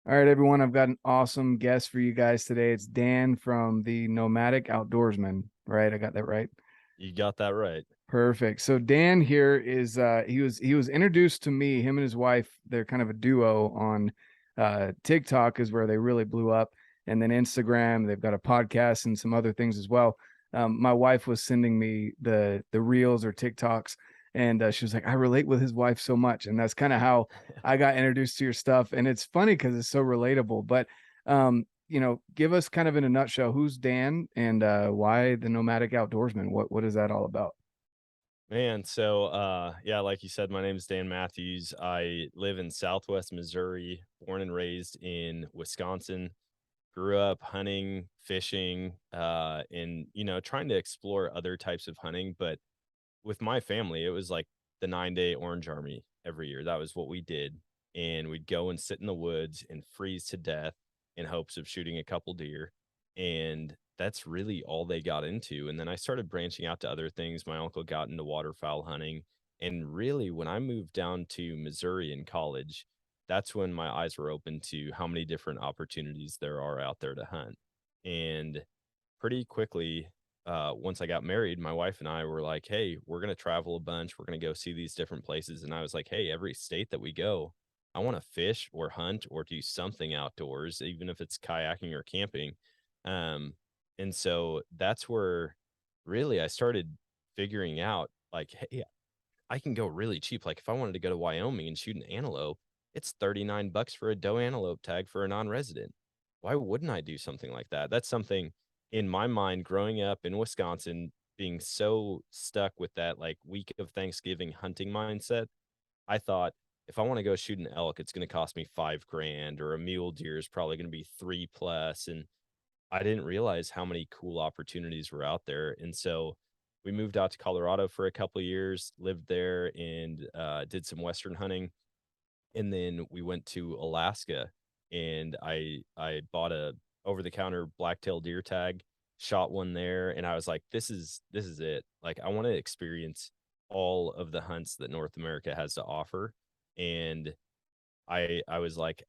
All right, everyone. I've got an awesome guest for you guys today. It's Dan from the Nomadic Outdoorsman. Right? I got that right. You got that right. Perfect. So Dan here is he was introduced to me, him and his wife, they're kind of a duo on TikTok is where they really blew up. And then Instagram, they've got a podcast and some other things as well. My wife was sending me the reels or TikToks, and she was like, I relate with his wife so much. And that's kind of how I got introduced to your stuff. And it's funny because it's so relatable. But give us kind of in a nutshell, who's Dan and why the Nomadic Outdoorsman? What is that all about? Man, yeah, like you said, my name is Dan Matthews. I live in Southwest Missouri, born and raised in Wisconsin. Grew up hunting, fishing, and trying to explore other types of hunting. But with my family, it was like the 9-day Orange Army every year. That was what we did. And we'd go and sit in the woods and freeze to death in hopes of shooting a couple deer. And that's really all they got into. And then I started branching out to other things. My uncle got into waterfowl hunting. And really, when I moved down to Missouri in college, that's when my eyes were open to how many different opportunities there are out there to hunt. And pretty quickly, once I got married, my wife and I were like, hey, we're going to travel a bunch. We're going to go see these different places. And I was like, hey, every state that we go, I want to fish or hunt or do something outdoors, even if it's kayaking or camping. Um, and so that's where really I started figuring out like, hey, I can go really cheap. Like if I wanted to go to Wyoming and shoot an antelope, it's $39 for a doe antelope tag for a non-resident. Why wouldn't I do something like that? That's something in my mind growing up in Wisconsin, being so stuck with that like week of Thanksgiving hunting mindset. I thought if I want to go shoot an elk, it's going to cost me 5 grand, or a mule deer is probably going to be three plus. And I didn't realize how many cool opportunities were out there. And so we moved out to Colorado for a couple of years, lived there, and did some Western hunting. And then we went to Alaska, and I bought a over the counter blacktail deer tag, shot one there, and I was like, this is it. Like I want to experience all of the hunts that North America has to offer. And I was like,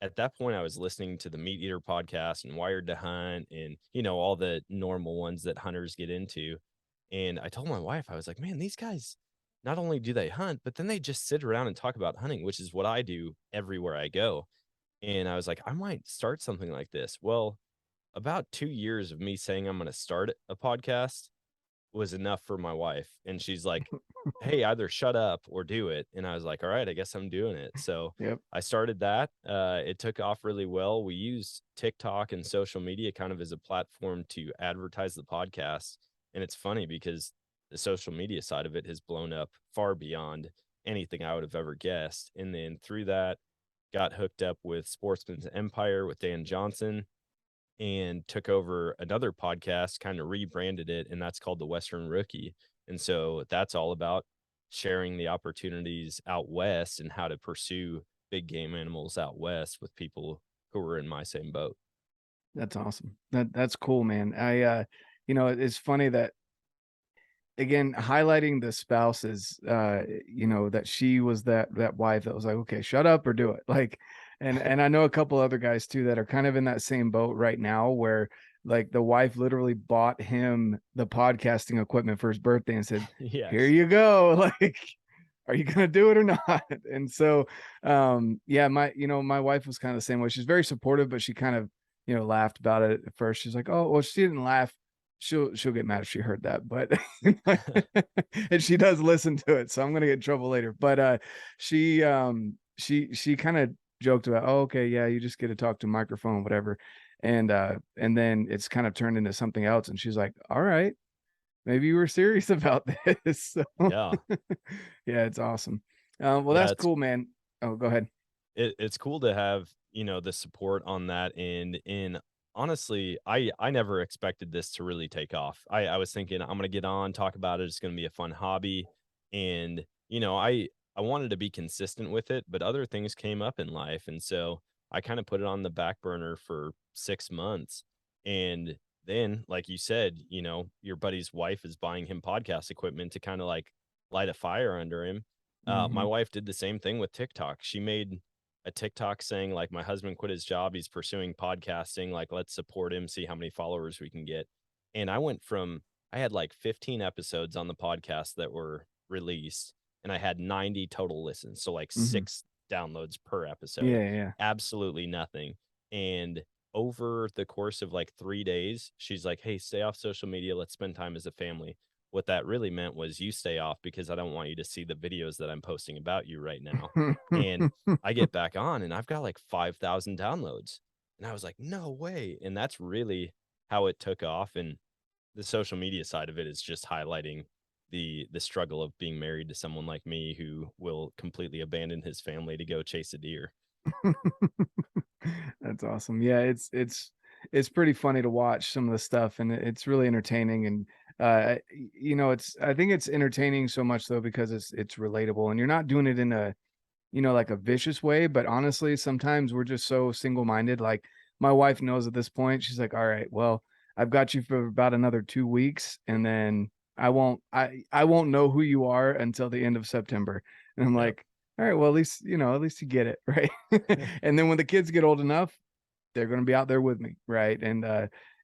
at that point, I was listening to the Meat Eater podcast and Wired to Hunt and, all the normal ones that hunters get into. And I told my wife, I was like, man, these guys, not only do they hunt, but then they just sit around and talk about hunting, which is what I do everywhere I go. And I was like, I might start something like this. Well, about 2 years of me saying I'm going to start a podcast was enough for my wife. And she's like, hey, either shut up or do it. And I was like, all right, I guess I'm doing it. So Yep. I started that. It took off really well. We used TikTok and social media kind of as a platform to advertise the podcast. And it's funny because the social media side of it has blown up far beyond anything I would have ever guessed. And then through that, got hooked up with Sportsman's Empire with Dan Johnson and took over another podcast, kind of rebranded it, and that's called The Western Rookie. And so that's all about sharing the opportunities out west and how to pursue big game animals out west with people who are in my same boat. That's awesome. That's cool, man. It's funny that again, highlighting the spouses, that she was that wife that was like, okay, shut up or do it. Like, and I know a couple other guys too that are kind of in that same boat right now where like the wife literally bought him the podcasting equipment for his birthday and said, here Yes. you go. Like, are you gonna do it or not? And so yeah, my wife was kind of the same way. She's very supportive, but she kind of, laughed about it at first. She's like, oh, well, she didn't laugh. She'll get mad if she heard that, but and she does listen to it, so I'm gonna get in trouble later. But she kind of joked about, oh, okay, yeah, you just get to talk to a microphone, whatever. And then it's kind of turned into something else. And she's like, all right, maybe you were serious about this. So Yeah. yeah, it's awesome. Well, Yeah. that's It's cool, man. Oh, go ahead. it's cool to have, the support on that end. And honestly, I never expected this to really take off. I was thinking I'm gonna get on, talk about it, it's gonna be a fun hobby. And, I wanted to be consistent with it, but other things came up in life. And so I kind of put it on the back burner for 6 months. And then, like you said, your buddy's wife is buying him podcast equipment to kind of like light a fire under him. My Mhm. wife did the same thing with TikTok. She made a TikTok saying like, my husband quit his job, he's pursuing podcasting, like let's support him, see how many followers we can get. And I had like 15 episodes on the podcast that were released, and I had 90 total listens, so like Hmm. 6 downloads per episode. Yeah, yeah. Absolutely nothing. And over the course of like 3 days, she's like, "Hey, stay off social media. Let's spend time as a family." What that really meant was, you stay off because I don't want you to see the videos that I'm posting about you right now. And I get back on and I've got like 5,000 downloads. And I was like, "No way." And that's really how it took off. And the social media side of it is just highlighting the struggle of being married to someone like me who will completely abandon his family to go chase a deer. That's awesome. Yeah, it's pretty funny to watch some of the stuff, and it's really entertaining. And it's I think it's entertaining so much though because it's relatable, and you're not doing it in a like a vicious way. But honestly, sometimes we're just so single-minded. Like my wife knows at this point, she's like, "All right, well, I've got you for about another 2 weeks, and then I won't know who you are until the end of September." And I'm Yep. like, "All right, well, at least you get it, right?" And then when the kids get old enough, they're going to be out there with me, right? And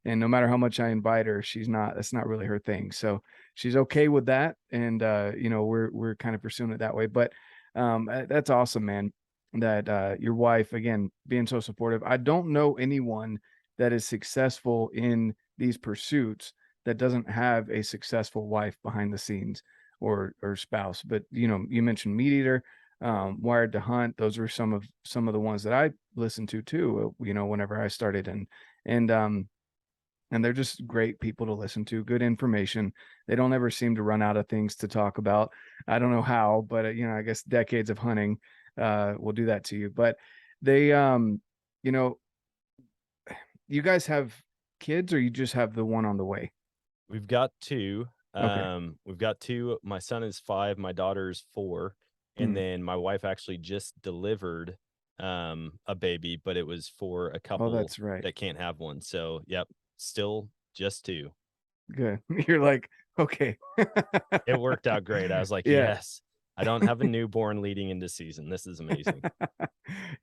no matter how much I invite her, that's not really her thing. So she's okay with that, and we're kind of pursuing it that way. But that's awesome, man, that your wife, again, being so supportive. I don't know anyone that is successful in these pursuits that doesn't have a successful wife behind the scenes, or spouse. But you mentioned Meat Eater, Wired to Hunt. Those are some of the ones that I listened to too, whenever I started. And they're just great people to listen to, good information. They don't ever seem to run out of things to talk about. I don't know how, but I guess decades of hunting will do that to you. But they you know you guys have kids, or you just have the one on the way? We've got 2. Okay. We've got 2. My son is 5, my daughter's 4, and Mm. then my wife actually just delivered a baby, but it was for a Oh, couple that's right. that can't have one. So, yep, still just 2. Good. You're like, okay. It worked out great. I was like, Yeah. "Yes, I don't have a newborn leading into season. This is amazing."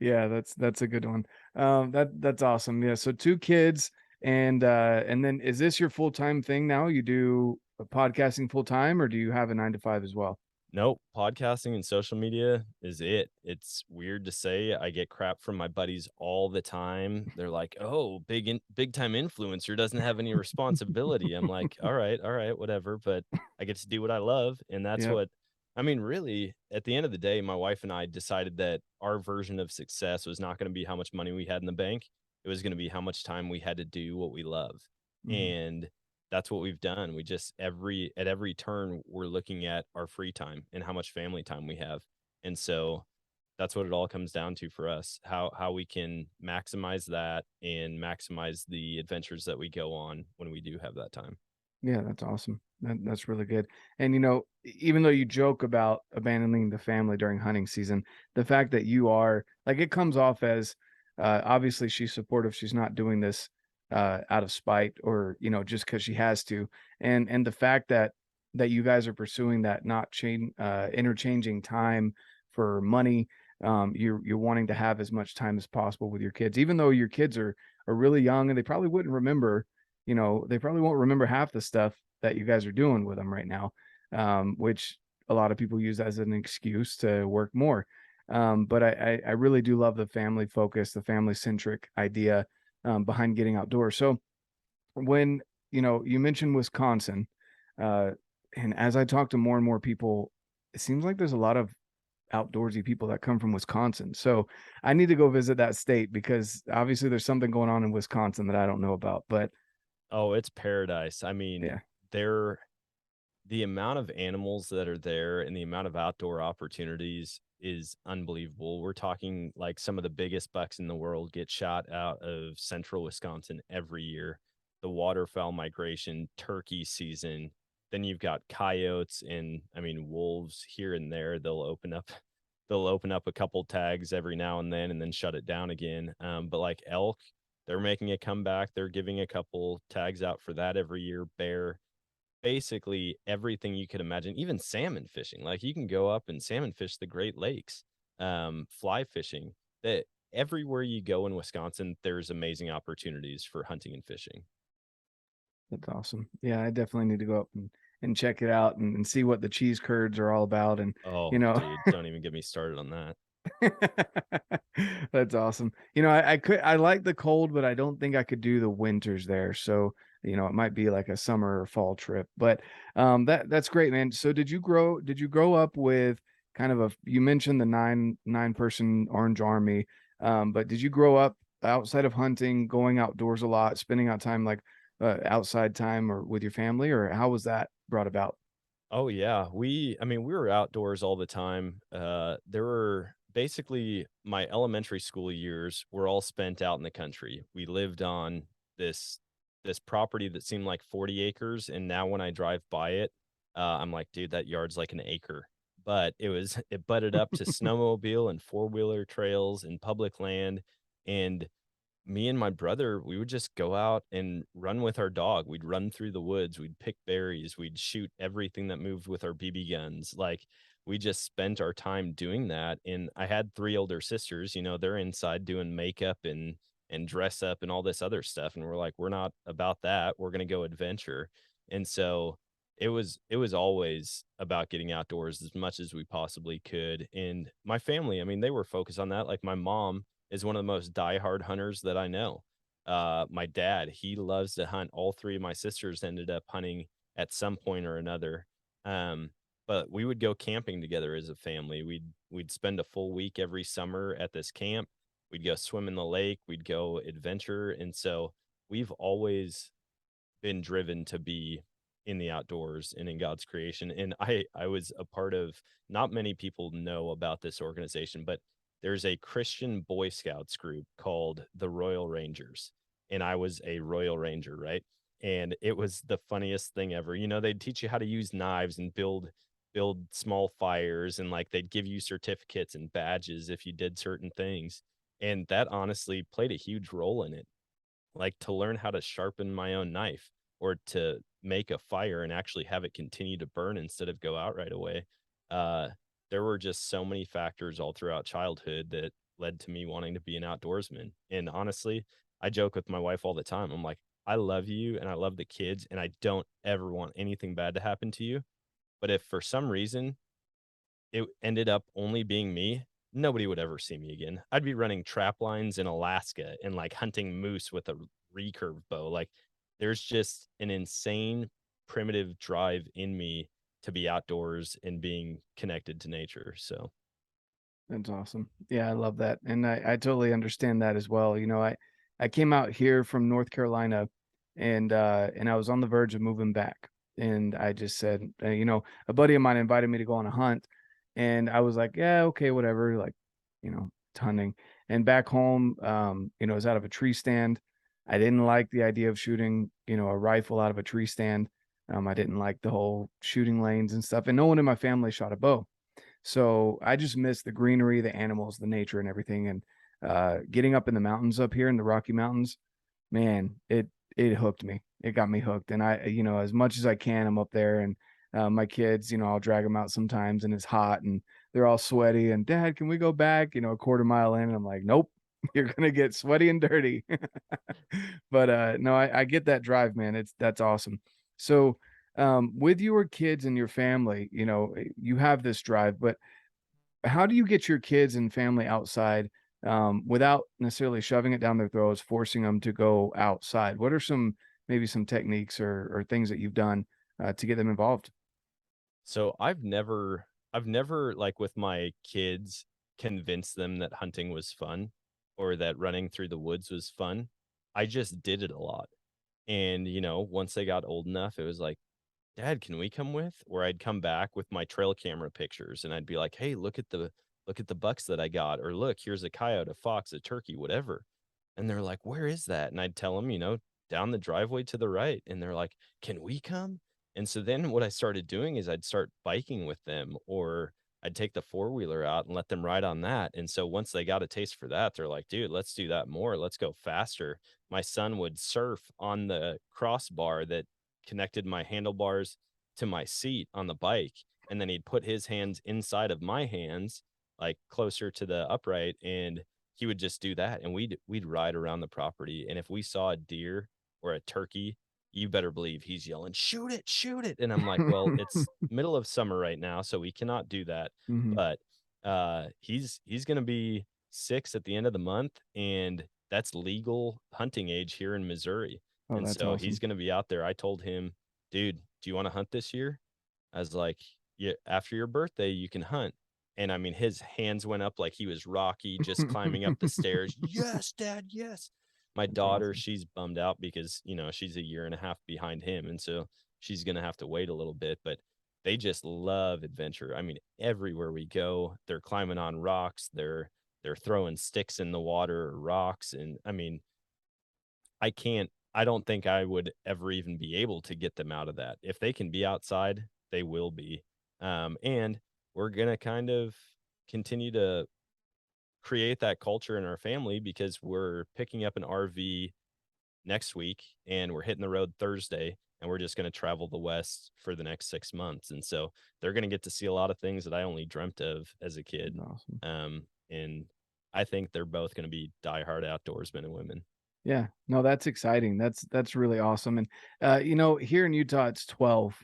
Yeah, that's a good one. That's awesome. Yeah, so 2 kids, and then is this your full-time thing now? You do podcasting full time, or do you have a 9 to 5 as well? Nope, podcasting and social media is it. It's weird to say, I get crap from my buddies all the time. They're like, "Oh, big time influencer doesn't have any responsibility." I'm like, all right, whatever." But I get to do what I love, and that's Yep. what I mean, really, at the end of the day, my wife and I decided that our version of success was not gonna be how much money we had in the bank. It was gonna be how much time we had to do what we love. Mhm. And that's what we've done. We just at every turn, we're looking at our free time and how much family time we have. And so that's what it all comes down to for us. How we can maximize that and maximize the adventures that we go on when we do have that time. Yeah, that's awesome. That's really good. And even though you joke about abandoning the family during hunting season, the fact that you are like, it comes off as obviously she's supportive. She's not doing this out of spite, or just because she has to. And the fact that you guys are pursuing that, not interchanging time for money. You're wanting to have as much time as possible with your kids, even though your kids are really young, and they probably wouldn't remember. They probably won't remember half the stuff that you guys are doing with them right now, which a lot of people use as an excuse to work more. But I really do love the family focus, the family centric idea behind getting outdoors. So when you mentioned Wisconsin, uh, and as I talk to more and more people, it seems like there's a lot of outdoorsy people that come from Wisconsin. So I need to go visit that state, because obviously there's something going on in Wisconsin that I don't know about. But Oh, it's paradise. I mean, yeah. there the amount of animals that are there and the amount of outdoor opportunities is unbelievable. We're talking like some of the biggest bucks in the world get shot out of central Wisconsin every year. The waterfowl migration, turkey season, then you've got coyotes and I mean wolves here and there. They'll open up a couple tags every now and then shut it down again. But like elk, they're making a comeback. They're giving a couple tags out for that every year. Bear, basically everything you could imagine, even salmon fishing. Like you can go up and salmon fish the Great Lakes, fly fishing. that everywhere you go in Wisconsin, there's amazing opportunities for hunting and fishing. That's awesome. Yeah, I definitely need to go up and check it out and see what the cheese curds are all about. And, you Oh, know, dude, don't even get me started on that. that's awesome. I like the cold, but I don't think I could do the winters there. So, it might be like a summer or fall trip. But that's great, man. So did you grow up with kind of you mentioned the nine person Orange Army. But did you grow up outside of hunting, going outdoors a lot, spending out time like outside time or with your family, or how was that brought about? Oh yeah, I mean, we were outdoors all the time. There were basically my elementary school years were all spent out in the country. We lived on this this property that seemed like 40 acres, and now when I drive by it, I'm like, dude, that yard's like an acre. But it butted up to snowmobile and four-wheeler trails and public land, and me and my brother, we would just go out and run with our dog. We'd run through the woods, we'd pick berries, we'd shoot everything that moved with our BB guns. Like, we just spent our time doing that. And I had three older sisters, they're inside doing makeup and dress up and all this other stuff. And we're like, we're not about that. We're gonna go adventure. And so it was always about getting outdoors as much as we possibly could. And my family, I mean, they were focused on that. Like my mom is one of the most diehard hunters that I know. My dad, he loves to hunt. All three of my sisters ended up hunting at some point or another. Um, but we would go camping together as a family. We'd spend a full week every summer at this camp. We'd go swim in the lake. We'd go adventure, and so we've always been driven to be in the outdoors and in God's creation. And I was a part of, not many people know about this organization, but there's a Christian Boy Scouts group called the Royal Rangers. And I was a Royal Ranger, right? And it was the funniest thing ever. They'd teach you how to use knives and build small fires, and like they'd give you certificates and badges if you did certain things. And that honestly played a huge role in it, like to learn how to sharpen my own knife or to make a fire and actually have it continue to burn instead of go out right away. Uh, there were just so many factors all throughout childhood that led to me wanting to be an outdoorsman. And honestly, I joke with my wife all the time. I'm like, I love you and I love the kids, and I don't ever want anything bad to happen to you. But if for some reason it ended up only being me, nobody would ever see me again. I'd be running trap lines in Alaska and like hunting moose with a recurve bow. Like, there's just an insane primitive drive in me to be outdoors and being connected to nature. So, That's awesome. Yeah, I love that. And I totally understand that as well. I came out here from North Carolina and I was on the verge of moving back. And I just said, a buddy of mine invited me to go on a hunt. And I was like, yeah, okay, whatever. Like, it's hunting. And back home, it was out of a tree stand. I didn't like the idea of shooting, a rifle out of a tree stand. I didn't like the whole shooting lanes and stuff. And no one in my family shot a bow. So I just miss the greenery, the animals, the nature, and everything. And getting up in the mountains up here in the Rocky Mountains, man, it hooked me. It got me hooked. And as much as I can, I'm up there, and my kids, I'll drag them out sometimes, and it's hot, and they're all sweaty. And Dad, can we go back? A quarter mile in, and I'm like, nope, you're gonna get sweaty and dirty. But no, I get that drive, man. That's awesome. So with your kids and your family, you have this drive, but how do you get your kids and family outside without necessarily shoving it down their throats, forcing them to go outside? What are maybe some techniques or things that you've done to get them involved? so I've never like with my kids convinced them that hunting was fun or that running through the woods was fun. I just did it a lot. And, once they got old enough, it was like, Dad, can we come with? Or I'd come back with my trail camera pictures and I'd be like, hey, look at the bucks that I got, or look, here's a coyote, a fox, a turkey, whatever. And they're like, where is that? And I'd tell them, down the driveway to the right. And they're like, can we come? And so then what I started doing is I'd start biking with them, or I'd take the four-wheeler out and let them ride on that. And so once they got a taste for that, they're like, dude, let's do that more. Let's go faster. My son would surf on the crossbar that connected my handlebars to my seat on the bike. And then he'd put his hands inside of my hands, like closer to the upright, and he would just do that, and we'd ride around the property, and if we saw a deer or a turkey, you better believe he's yelling, shoot it. And I'm like, well, it's middle of summer right now, so we cannot do that. Hmm. But he's gonna be 6 at the end of the month, and that's legal hunting age here in Missouri. Oh, And that's so he's awesome. gonna be out there. I told him, dude, do you want to hunt this year? I was like, yeah, after your birthday, you can hunt. And I mean, his hands went up like he was Rocky, just climbing up the stairs. Yes, Dad, yes. My That's daughter, awesome. she's bummed out because, she's a year and a half behind him. And so she's going to have to wait a little bit. But they just love adventure. I mean, everywhere we go, they're climbing on rocks. They're throwing sticks in the water or rocks. And I mean, I don't think I would ever even be able to get them out of that. If they can be outside, they will be. And we're going to kind of continue to create that culture in our family because we're picking up an RV next week and we're hitting the road Thursday and we're just going to travel the West for the next 6 months. And so they're going to get to see a lot of things that I only dreamt of as a That's kid. awesome. And I think they're both going to be diehard outdoorsmen and women. Yeah, no, that's exciting. That's really awesome. And here in Utah, it's 12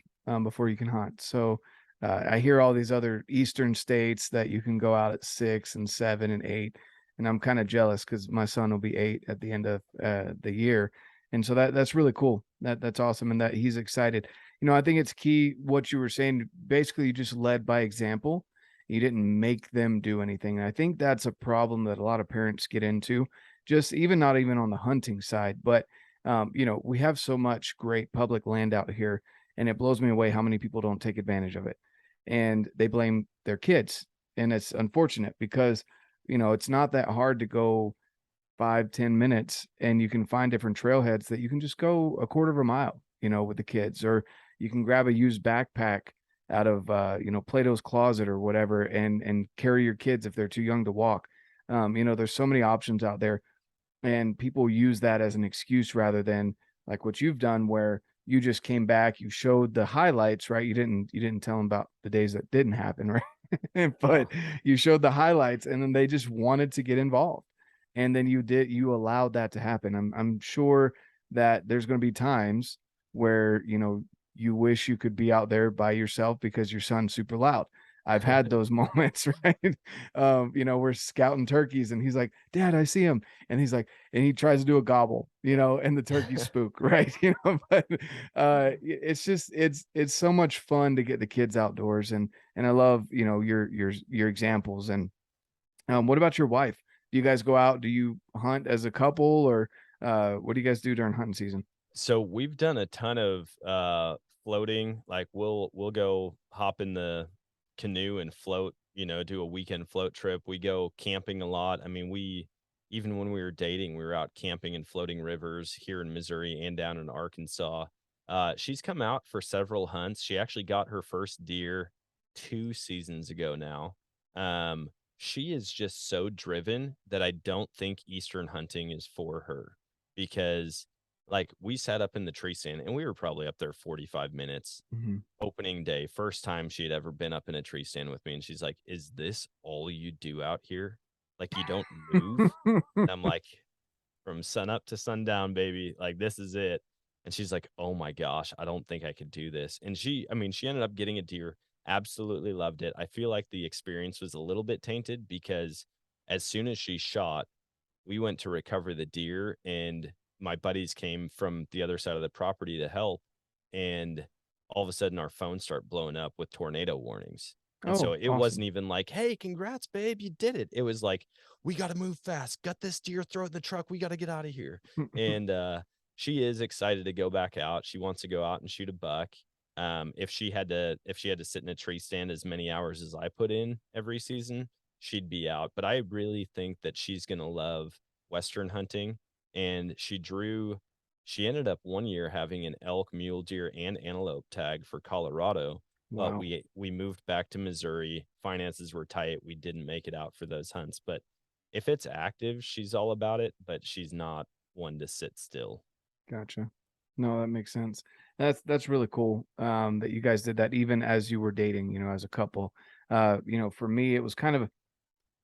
before you can hunt. So I hear all these other eastern states that you can go out at 6 and 7 and 8, and I'm kind of jealous because my son will be 8 at the end of the year, and so that's really cool. That's awesome, and that he's excited. I think it's key what you were saying. Basically, you just led by example. You didn't make them do anything. And I think that's a problem that a lot of parents get into, just even not even on the hunting side, but we have so much great public land out here, and it blows me away how many people don't take advantage of it, and they blame their kids. And it's unfortunate because it's not that hard to go 5-10 minutes, and you can find different trailheads that you can just go a quarter of a mile, with the kids, or you can grab a used backpack out of Plato's closet or whatever, and carry your kids if they're too young to walk. There's so many options out there, and people use that as an excuse rather than like what you've done, where you just came back, you showed the highlights, right? You didn't tell them about the days that didn't happen, right? But Oh, you showed the highlights, and then they just wanted to get involved, and then you allowed that to happen. I'm sure that there's going to be times where you wish you could be out there by yourself because your son's super loud. I've had those moments, right? We're scouting turkeys, and he's like, Dad, I see him. And he's like, and he tries to do a gobble, and the turkeys spook, right? But it's just, it's so much fun to get the kids outdoors. And I love, your examples. And what about your wife? Do you guys go out? Do you hunt as a couple, or what do you guys do during hunting season? so we've done a ton of floating. Like we'll go hop in the canoe and float, do a weekend float trip. We go camping a lot. I mean, we even when we were dating, we were out camping and floating rivers here in Missouri and down in Arkansas. She's come out for several hunts. She actually got her first deer 2 seasons ago now. She is just so driven that I don't think Eastern hunting is for her because like, we sat up in the tree stand, and we were probably up there 45 minutes Mhm. opening day, first time she had ever been up in a tree stand with me, and she's like, "Is this all you do out here? Like, you don't move?" And I'm like, "From sun up to sundown, baby, like, this is it." And she's like, "Oh my gosh, I don't think I could do this." And she ended up getting a deer, absolutely loved it. I feel like the experience was a little bit tainted because as soon as she shot, we went to recover the deer, and my buddies came from the other side of the property to help, and all of a sudden our phones start blowing up with tornado warnings. And so Oh, it awesome. wasn't even like, "Hey, congrats, babe, you did it." It was like, "We got to move fast, got this deer, throw it in the truck, we got to get out of here." And she is excited to go back out. She wants to go out and shoot a buck. If she had to sit in a tree stand as many hours as I put in every season, she'd be out. But I really think that she's going to love Western hunting. And she ended up one year having an elk, mule deer, and antelope tag for Colorado. But Wow. we moved back to Missouri. Finances were tight. We didn't make it out for those hunts. But if it's active, she's all about it, but she's not one to sit still. Gotcha. No, that makes sense. That's really cool. That you guys did that even as you were dating, as a couple. For me, it was kind of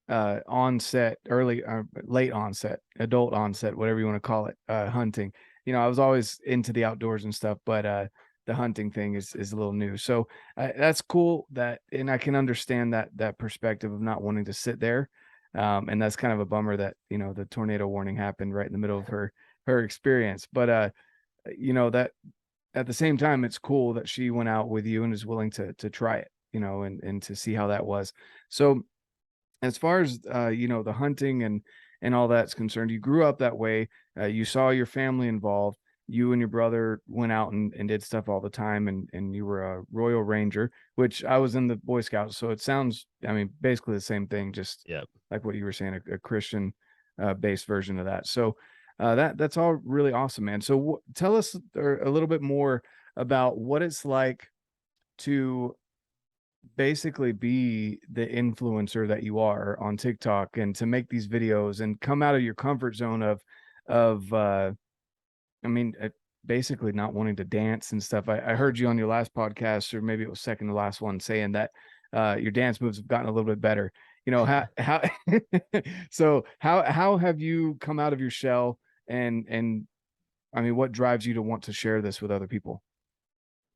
onset, early, late onset, adult onset, whatever you want to call it, hunting. You know, I was always into the outdoors and stuff, but the hunting thing is a little new. So that's cool that, and I can understand that perspective of not wanting to sit there. And that's kind of a bummer that, you know, the tornado warning happened right in the middle of her experience. But you know, that at the same time, it's cool that she went out with you and is willing to try it, you know, and to see how that was. So as far as you know, the hunting and all that's concerned, you grew up that way. You saw your family involved. You and your brother went out and did stuff all the time, and you were a Royal Ranger, which I was in the Boy Scouts. So it sounds, I mean, basically the same thing, just Yep. like what you were saying, a Christian based version of that. So that's all really awesome, man. So tell us a little bit more about what it's like to basically be the influencer that you are on TikTok, and to make these videos and come out of your comfort zone of I mean, basically not wanting to dance and stuff. I heard you on your last podcast, or maybe it was second to last one, saying that your dance moves have gotten a little bit better. You know, how so how have you come out of your shell, and I mean, what drives you to want to share this with other people?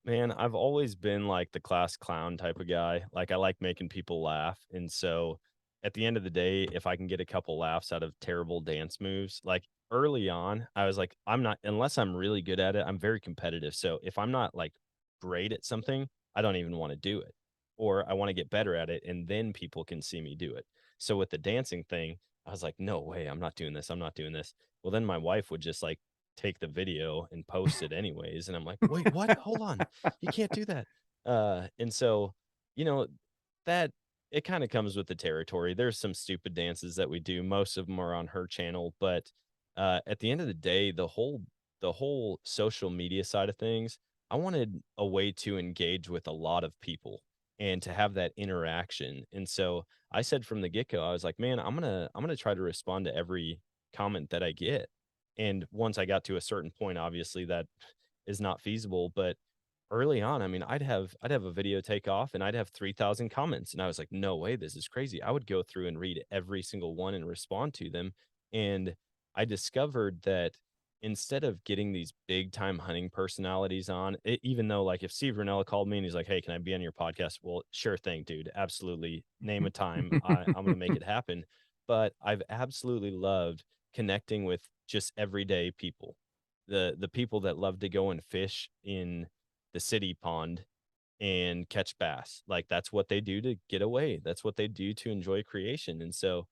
Man, I've always been like the class clown type of guy. Like I like making people laugh. And so at the end of the day, if I can get a couple laughs out of terrible dance moves, like early on, I was like, I'm not, unless I'm really good at it, I'm very competitive. So if I'm not like great at something, I don't even want to do it. Or I want to get better at it and then people can see me do it. So with the dancing thing, I was like, no way, I'm not doing this. I'm not doing this. Well, then my wife would just like take the video and post it anyways. And I'm like, wait, what? Hold on, you can't do that. And so, you know, that it kind of comes with the territory. There's some stupid dances that we do. Most of them are on her channel, but at the end of the day, the whole social media side of things, I wanted a way to engage with a lot of people and to have that interaction. And so I said from the get-go, I was like, man, I'm gonna try to respond to every comment that I get. And once I got to a certain point, obviously that is not feasible, but early on, I mean, I'd have a video take off and I'd have 3,000 comments and I was like, "No way, this is crazy." I would go through and read every single one and respond to them, and I discovered that instead of getting these big time hunting personalities on, even though like if Steve Rinella called me and he's like, "Hey, can I be on your podcast?" Well, sure thing, dude. Absolutely. Name a time. I'm gonna make it happen. But I've absolutely loved connecting with just everyday people. The people that love to go and fish in the city pond and catch bass. Like that's what they do to get away. That's what they do to enjoy creation. And so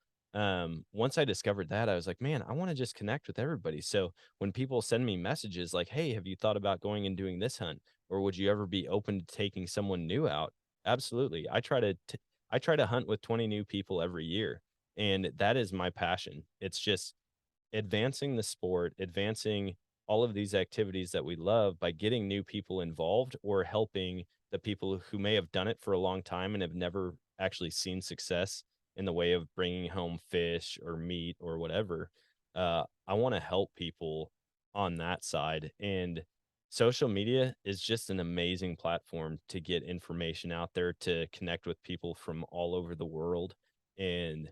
once I discovered that, I was like, man, I want to just connect with everybody. So when people send me messages like, hey, have you thought about going and doing this hunt? Or would you ever be open to taking someone new out? Absolutely. I try to hunt with 20 new people every year. And that is my passion. It's just advancing the sport, advancing all of these activities that we love by getting new people involved or helping the people who may have done it for a long time and have never actually seen success in the way of bringing home fish or meat or whatever. I want to help people on that side. And social media is just an amazing platform to get information out there, to connect with people from all over the world. And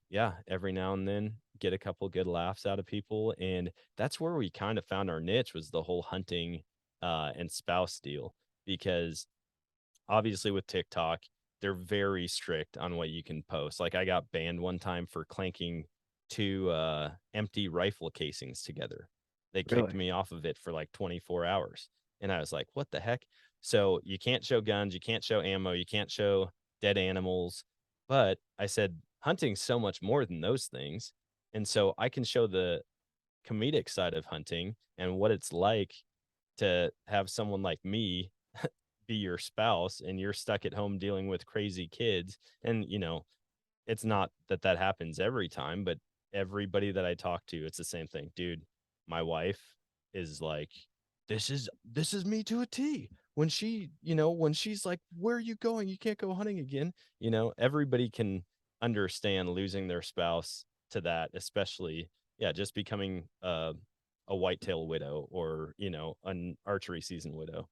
yeah, every now and then get a couple good laughs out of people, and that's where we kind of found our niche, was the whole hunting and spouse deal, because obviously with TikTok, they're very strict on what you can post. Like I got banned one time for clanking two empty rifle casings together. They kicked Really? me off of it for like 24 hours. And I was like, what the heck? So you can't show guns, you can't show ammo, you can't show dead animals. But I said, hunting's so much more than those things. And so I can show the comedic side of hunting and what it's like to have someone like me be your spouse and you're stuck at home dealing with crazy kids. And, it's not that that happens every time, but everybody that I talk to, it's the same thing. Dude, my wife is like, this is me to a T. When she's like, where are you going? You can't go hunting again. Everybody can understand losing their spouse to that, especially, yeah, just becoming a whitetail widow or, an archery season widow.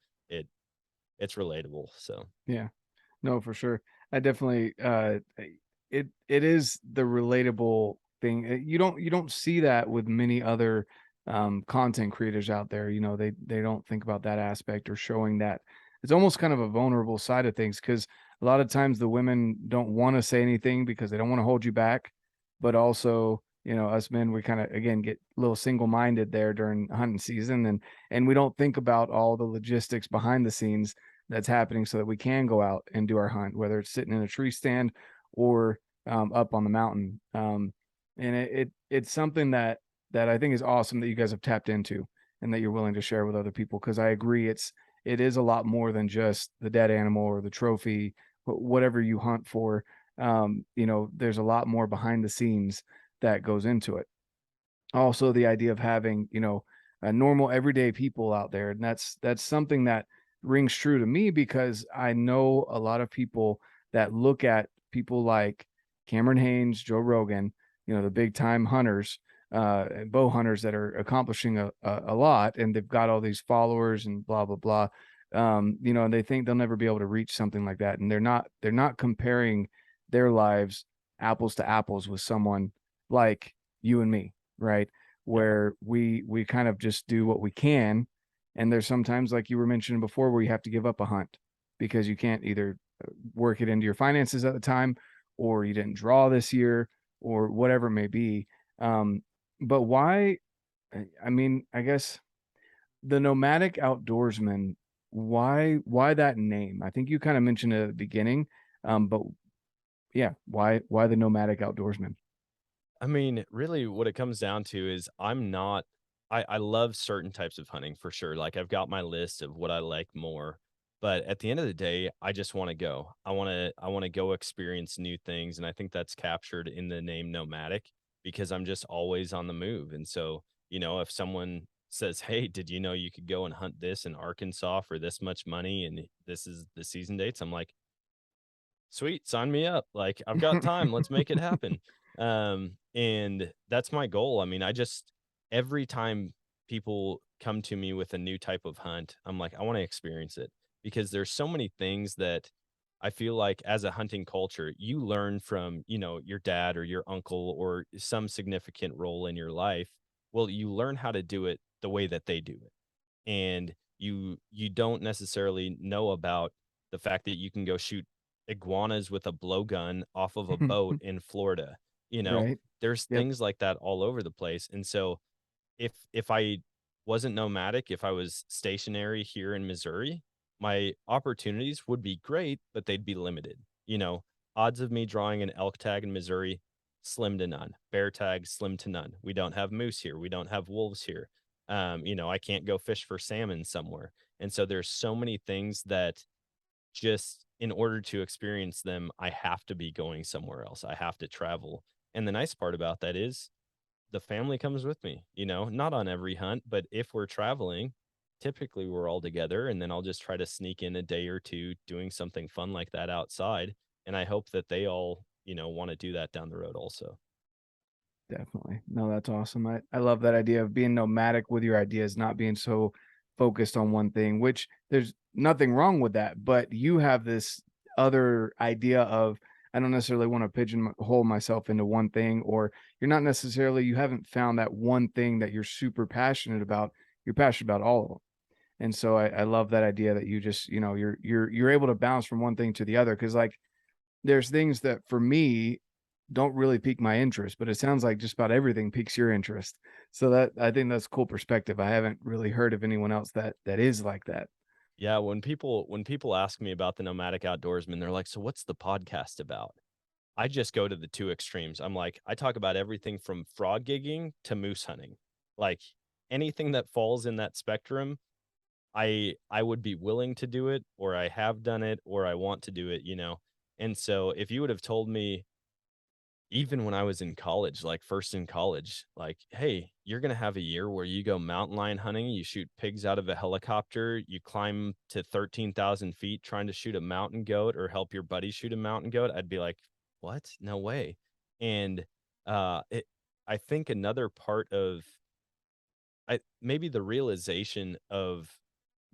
It's relatable. So Yeah. No, for sure. I definitely it is the relatable thing. You don't see that with many other content creators out there. You know, they don't think about that aspect or showing that. It's almost kind of a vulnerable side of things because a lot of times the women don't want to say anything because they don't want to hold you back, but also, you know, us men, we kind of again get a little single-minded there during hunting season, and we don't think about all the logistics behind the scenes that's happening so that we can go out and do our hunt, whether it's sitting in a tree stand or up on the mountain. And it's something that I think is awesome that you guys have tapped into and that you're willing to share with other people. Because I agree, it is a lot more than just the dead animal or the trophy, whatever you hunt for. You know, there's a lot more behind the scenes that goes into it. Also, the idea of having, you know, normal everyday people out there, and that's something that rings true to me because I know a lot of people that look at people like Cameron Haynes, Joe Rogan, you know, the big time hunters, and bow hunters that are accomplishing a lot, and they've got all these followers and blah blah blah. You know, and they think they'll never be able to reach something like that, and they're not comparing their lives apples to apples with someone like you and me, right? Yep. Where we kind of just do what we can, and there's sometimes, like you were mentioning before, where you have to give up a hunt because you can't either work it into your finances at the time, or you didn't draw this year, or whatever it may be. But why? I mean, I guess the Nomadic Outdoorsman. Why that name? I think you kind of mentioned it at the beginning, but yeah, why the Nomadic Outdoorsman? I mean, really what it comes down to is I love certain types of hunting for sure. Like I've got my list of what I like more. But at the end of the day, I just want to go. I want to go experience new things. And I think that's captured in the name Nomadic because I'm just always on the move. And so, if someone says, "Hey, did you know you could go and hunt this in Arkansas for this much money and this is the season dates?" I'm like, sweet, sign me up. Like, I've got time. Let's make it happen. And that's my goal. I mean, every time people come to me with a new type of hunt, I'm like, I want to experience it because there's so many things that I feel like as a hunting culture, you learn from, your dad or your uncle or some significant role in your life. Well, you learn how to do it the way that they do it. And you don't necessarily know about the fact that you can go shoot iguanas with a blowgun off of a boat in Florida. You know, Right. there's Yep. things like that all over the place. And so if I wasn't nomadic, if I was stationary here in Missouri, my opportunities would be great, but they'd be limited. Odds of me drawing an elk tag in Missouri, slim to none. Bear tag, slim to none. We don't have moose here. We don't have wolves here. I can't go fish for salmon somewhere. And so there's so many things that just in order to experience them, I have to be going somewhere else. I have to travel. And the nice part about that is the family comes with me, not on every hunt, but if we're traveling, typically we're all together. And then I'll just try to sneak in a day or two doing something fun like that outside. And I hope that they all, want to do that down the road also. Definitely. No, that's awesome. I love that idea of being nomadic with your ideas, not being so focused on one thing, which there's nothing wrong with that. But you have this other idea of, I don't necessarily want to pigeonhole myself into one thing, or you haven't found that one thing that you're super passionate about. You're passionate about all of them. And so I love that idea that you just, you're able to bounce from one thing to the other. Cause like there's things that for me don't really pique my interest, but it sounds like just about everything piques your interest. So that I think that's cool perspective. I haven't really heard of anyone else that is like that. Yeah, when people ask me about the nomadic outdoorsman, they're like, "So what's the podcast about?" I just go to the two extremes. I'm like, I talk about everything from frog gigging to moose hunting. Like anything that falls in that spectrum, I would be willing to do it, or I have done it, or I want to do it. And so if you would have told me even when I was in college, like first in college, like, hey, you're going to have a year where you go mountain lion hunting, you shoot pigs out of a helicopter, you climb to 13,000 feet trying to shoot a mountain goat or help your buddy shoot a mountain goat. I'd be like, what? No way. And I think another part of maybe the realization of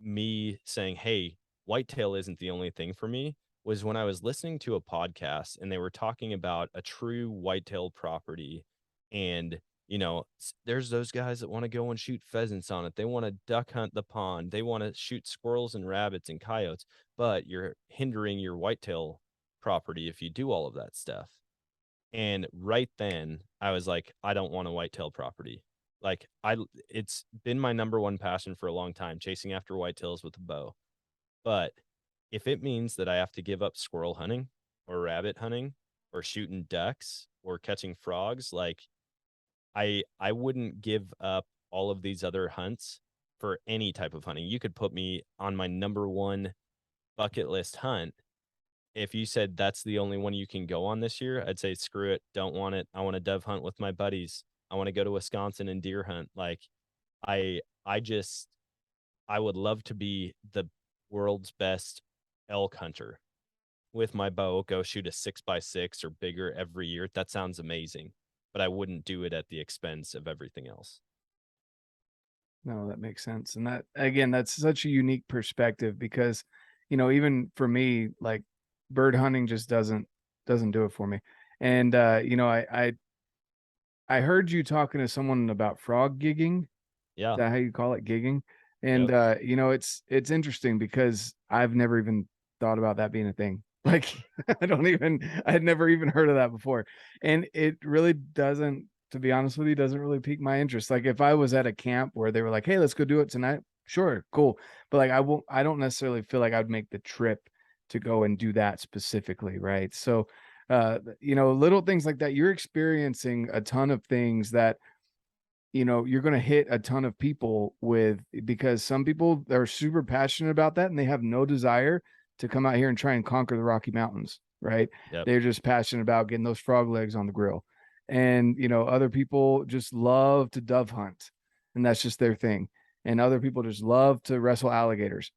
me saying, hey, whitetail isn't the only thing for me was when I was listening to a podcast and they were talking about a true whitetail property. And, there's those guys that want to go and shoot pheasants on it. They want to duck hunt the pond. They want to shoot squirrels and rabbits and coyotes, but you're hindering your whitetail property if you do all of that stuff. And right then I was like, I don't want a whitetail property. Like it's been my number one passion for a long time, chasing after whitetails with a bow. But if it means that I have to give up squirrel hunting or rabbit hunting or shooting ducks or catching frogs, like I wouldn't give up all of these other hunts for any type of hunting. You could put me on my number one bucket list hunt. If you said that's the only one you can go on this year, I'd say screw it, don't want it. I want to dove hunt with my buddies. I want to go to Wisconsin and deer hunt. Like I just I would love to be the world's best elk hunter with my bow, go shoot a 6x6 or bigger every year. That sounds amazing, but I wouldn't do it at the expense of everything else. No, that makes sense. And that, again, that's such a unique perspective because, even for me, like bird hunting just doesn't do it for me. And I heard you talking to someone about frog gigging. Is Yeah. that how you call it, gigging? And Yep. it's interesting because I've never even thought about that being a thing. Like I had never even heard of that before. And it really doesn't, to be honest with you, doesn't really pique my interest. Like if I was at a camp where they were like, "Hey, let's go do it tonight." Sure, cool. But like I don't necessarily feel like I'd make the trip to go and do that specifically, right? So little things like that. You're experiencing a ton of things that you're going to hit a ton of people with, because some people are super passionate about that and they have no desire to come out here and try and conquer the Rocky Mountains, right? Yep. They're just passionate about getting those frog legs on the grill. And, other people just love to dove hunt and that's just their thing. And other people just love to wrestle alligators.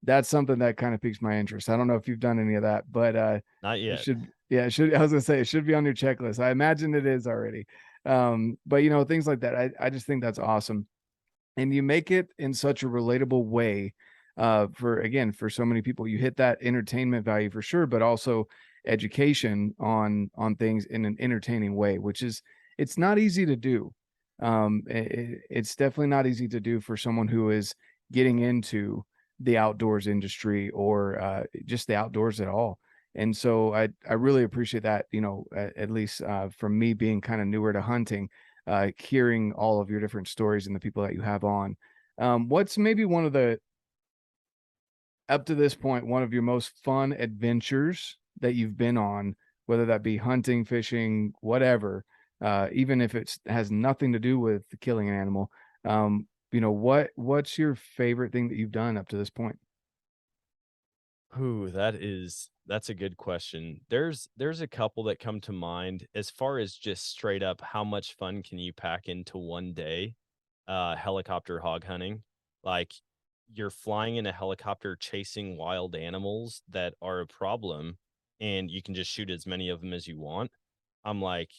That's something that kind of piques my interest. I don't know if you've done any of that, but Not it yet. should, yeah, it should. I was gonna say it should be on your checklist. I imagine it is already. But things like that, I just think that's awesome. And you make it in such a relatable way, for so many people. You hit that entertainment value for sure, but also education on things in an entertaining way, which is, it's not easy to do. It's definitely not easy to do for someone who is getting into the outdoors industry or just the outdoors at all. And so I really appreciate that, at least from me being kind of newer to hunting, hearing all of your different stories and the people that you have on. What's maybe one of the, up to this point, one of your most fun adventures that you've been on, whether that be hunting, fishing, whatever, even if it has nothing to do with killing an animal? What's your favorite thing that you've done up to this point? Ooh, that's a good question. There's a couple that come to mind as far as just straight up how much fun can you pack into one day? Helicopter hog hunting. Like you're flying in a helicopter chasing wild animals that are a problem and you can just shoot as many of them as you want. I'm like,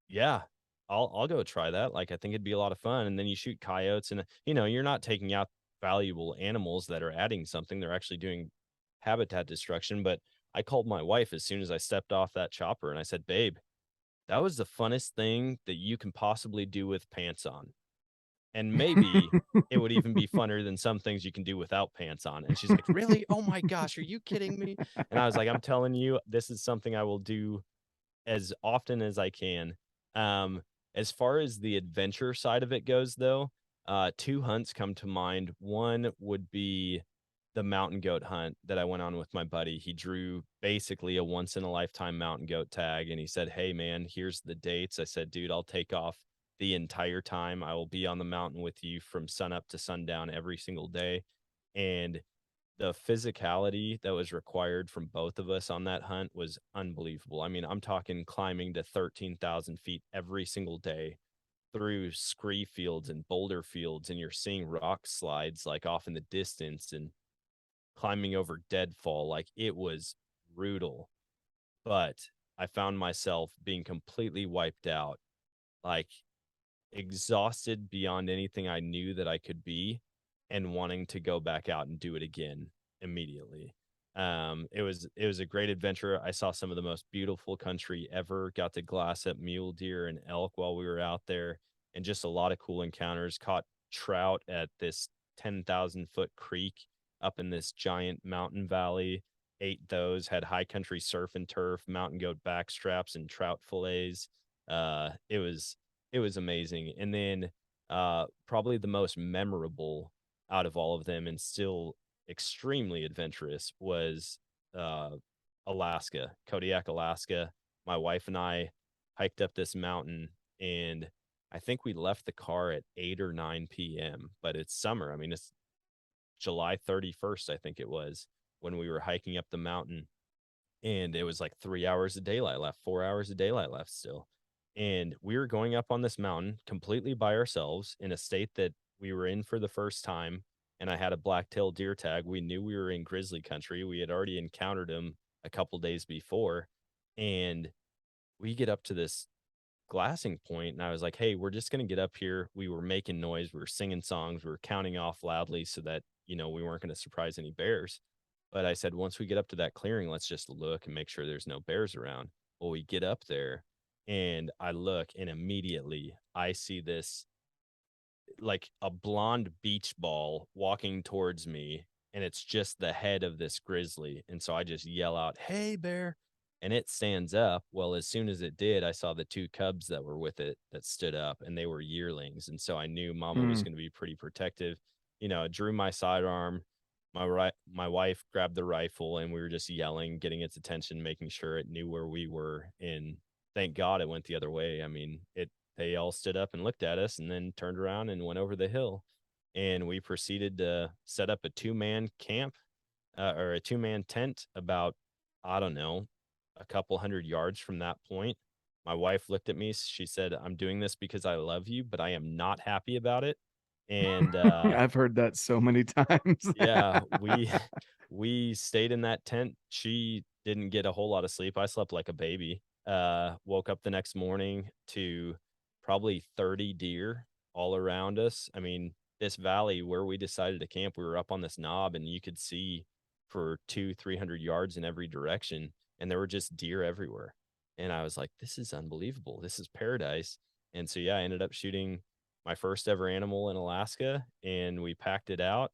yeah, I'll go try that. Like I think it'd be a lot of fun. And then you shoot coyotes and you're not taking out valuable animals that are adding something. They're actually doing habitat destruction. But I called my wife as soon as I stepped off that chopper and I said, "Babe, that was the funnest thing that you can possibly do with pants on. And maybe it would even be funner than some things you can do without pants on." And she's like, "Really? Oh my gosh, are you kidding me?" And I was like, "I'm telling you, this is something I will do as often as I can." Um, as far as the adventure side of it goes, though, two hunts come to mind. One would be the mountain goat hunt that I went on with my buddy. He drew basically a once in a lifetime mountain goat tag and he said, "Hey man, here's the dates." I said, "Dude, I'll take off the entire time. I will be on the mountain with you from sunup to sundown every single day." And the physicality that was required from both of us on that hunt was unbelievable. I mean, I'm talking climbing to 13,000 feet every single day through scree fields and boulder fields, and you're seeing rock slides like off in the distance and climbing over deadfall. Like it was brutal, but I found myself being completely wiped out, like exhausted beyond anything I knew that I could be, and wanting to go back out and do it again immediately. It was a great adventure. I saw some of the most beautiful country ever. Got to glass up mule deer and elk while we were out there, and just a lot of cool encounters. Caught trout at this 10,000-foot creek up in this giant mountain valley. Ate those. Had high country surf and turf, mountain goat backstraps, and trout fillets. It was amazing. And then probably the most memorable out of all of them, and still extremely adventurous, was uh, Alaska, Kodiak, Alaska. My wife and I hiked up this mountain, and I think we left the car at 8 or 9 p.m., but it's summer. I mean, it's July 31st, I think it was, when we were hiking up the mountain. And it was like 3 hours of daylight left, 4 hours of daylight left still. And we were going up on this mountain completely by ourselves in a state that we were in for the first time. And I had a black-tailed deer tag. We knew we were in grizzly country. We had already encountered him a couple days before. And we get up to this glassing point, and I was like, hey, we're just going to get up here. We were making noise. We were singing songs. We were counting off loudly so that, we weren't going to surprise any bears. But I said, once we get up to that clearing, let's just look and make sure there's no bears around. Well, we get up there and I look, and immediately I see this, like, a blonde beach ball walking towards me, and it's just the head of this grizzly. And so I just yell out, hey, bear. And it stands up. Well, as soon as it did, I saw the two cubs that were with it that stood up, and they were yearlings. And so I knew mama was Mm. going to be pretty protective. I drew my sidearm. My wife grabbed the rifle, and we were just yelling, getting its attention, making sure it knew where we were. And thank God it went the other way. I mean, they all stood up and looked at us, and then turned around and went over the hill. And we proceeded to set up a two-man camp, or a two-man tent, about, I don't know, a couple hundred yards from that point. My wife looked at me. She said, I'm doing this because I love you, but I am not happy about it. And I've heard that so many times. yeah, we stayed in that tent. She didn't get a whole lot of sleep. I slept like a baby. Woke up the next morning to probably 30 deer all around us. I mean, this valley where we decided to camp, we were up on this knob, and you could see for 200-300 yards in every direction, and there were just deer everywhere. And I was like, this is unbelievable. This is paradise. And so yeah, I ended up shooting my first ever animal in Alaska, and we packed it out.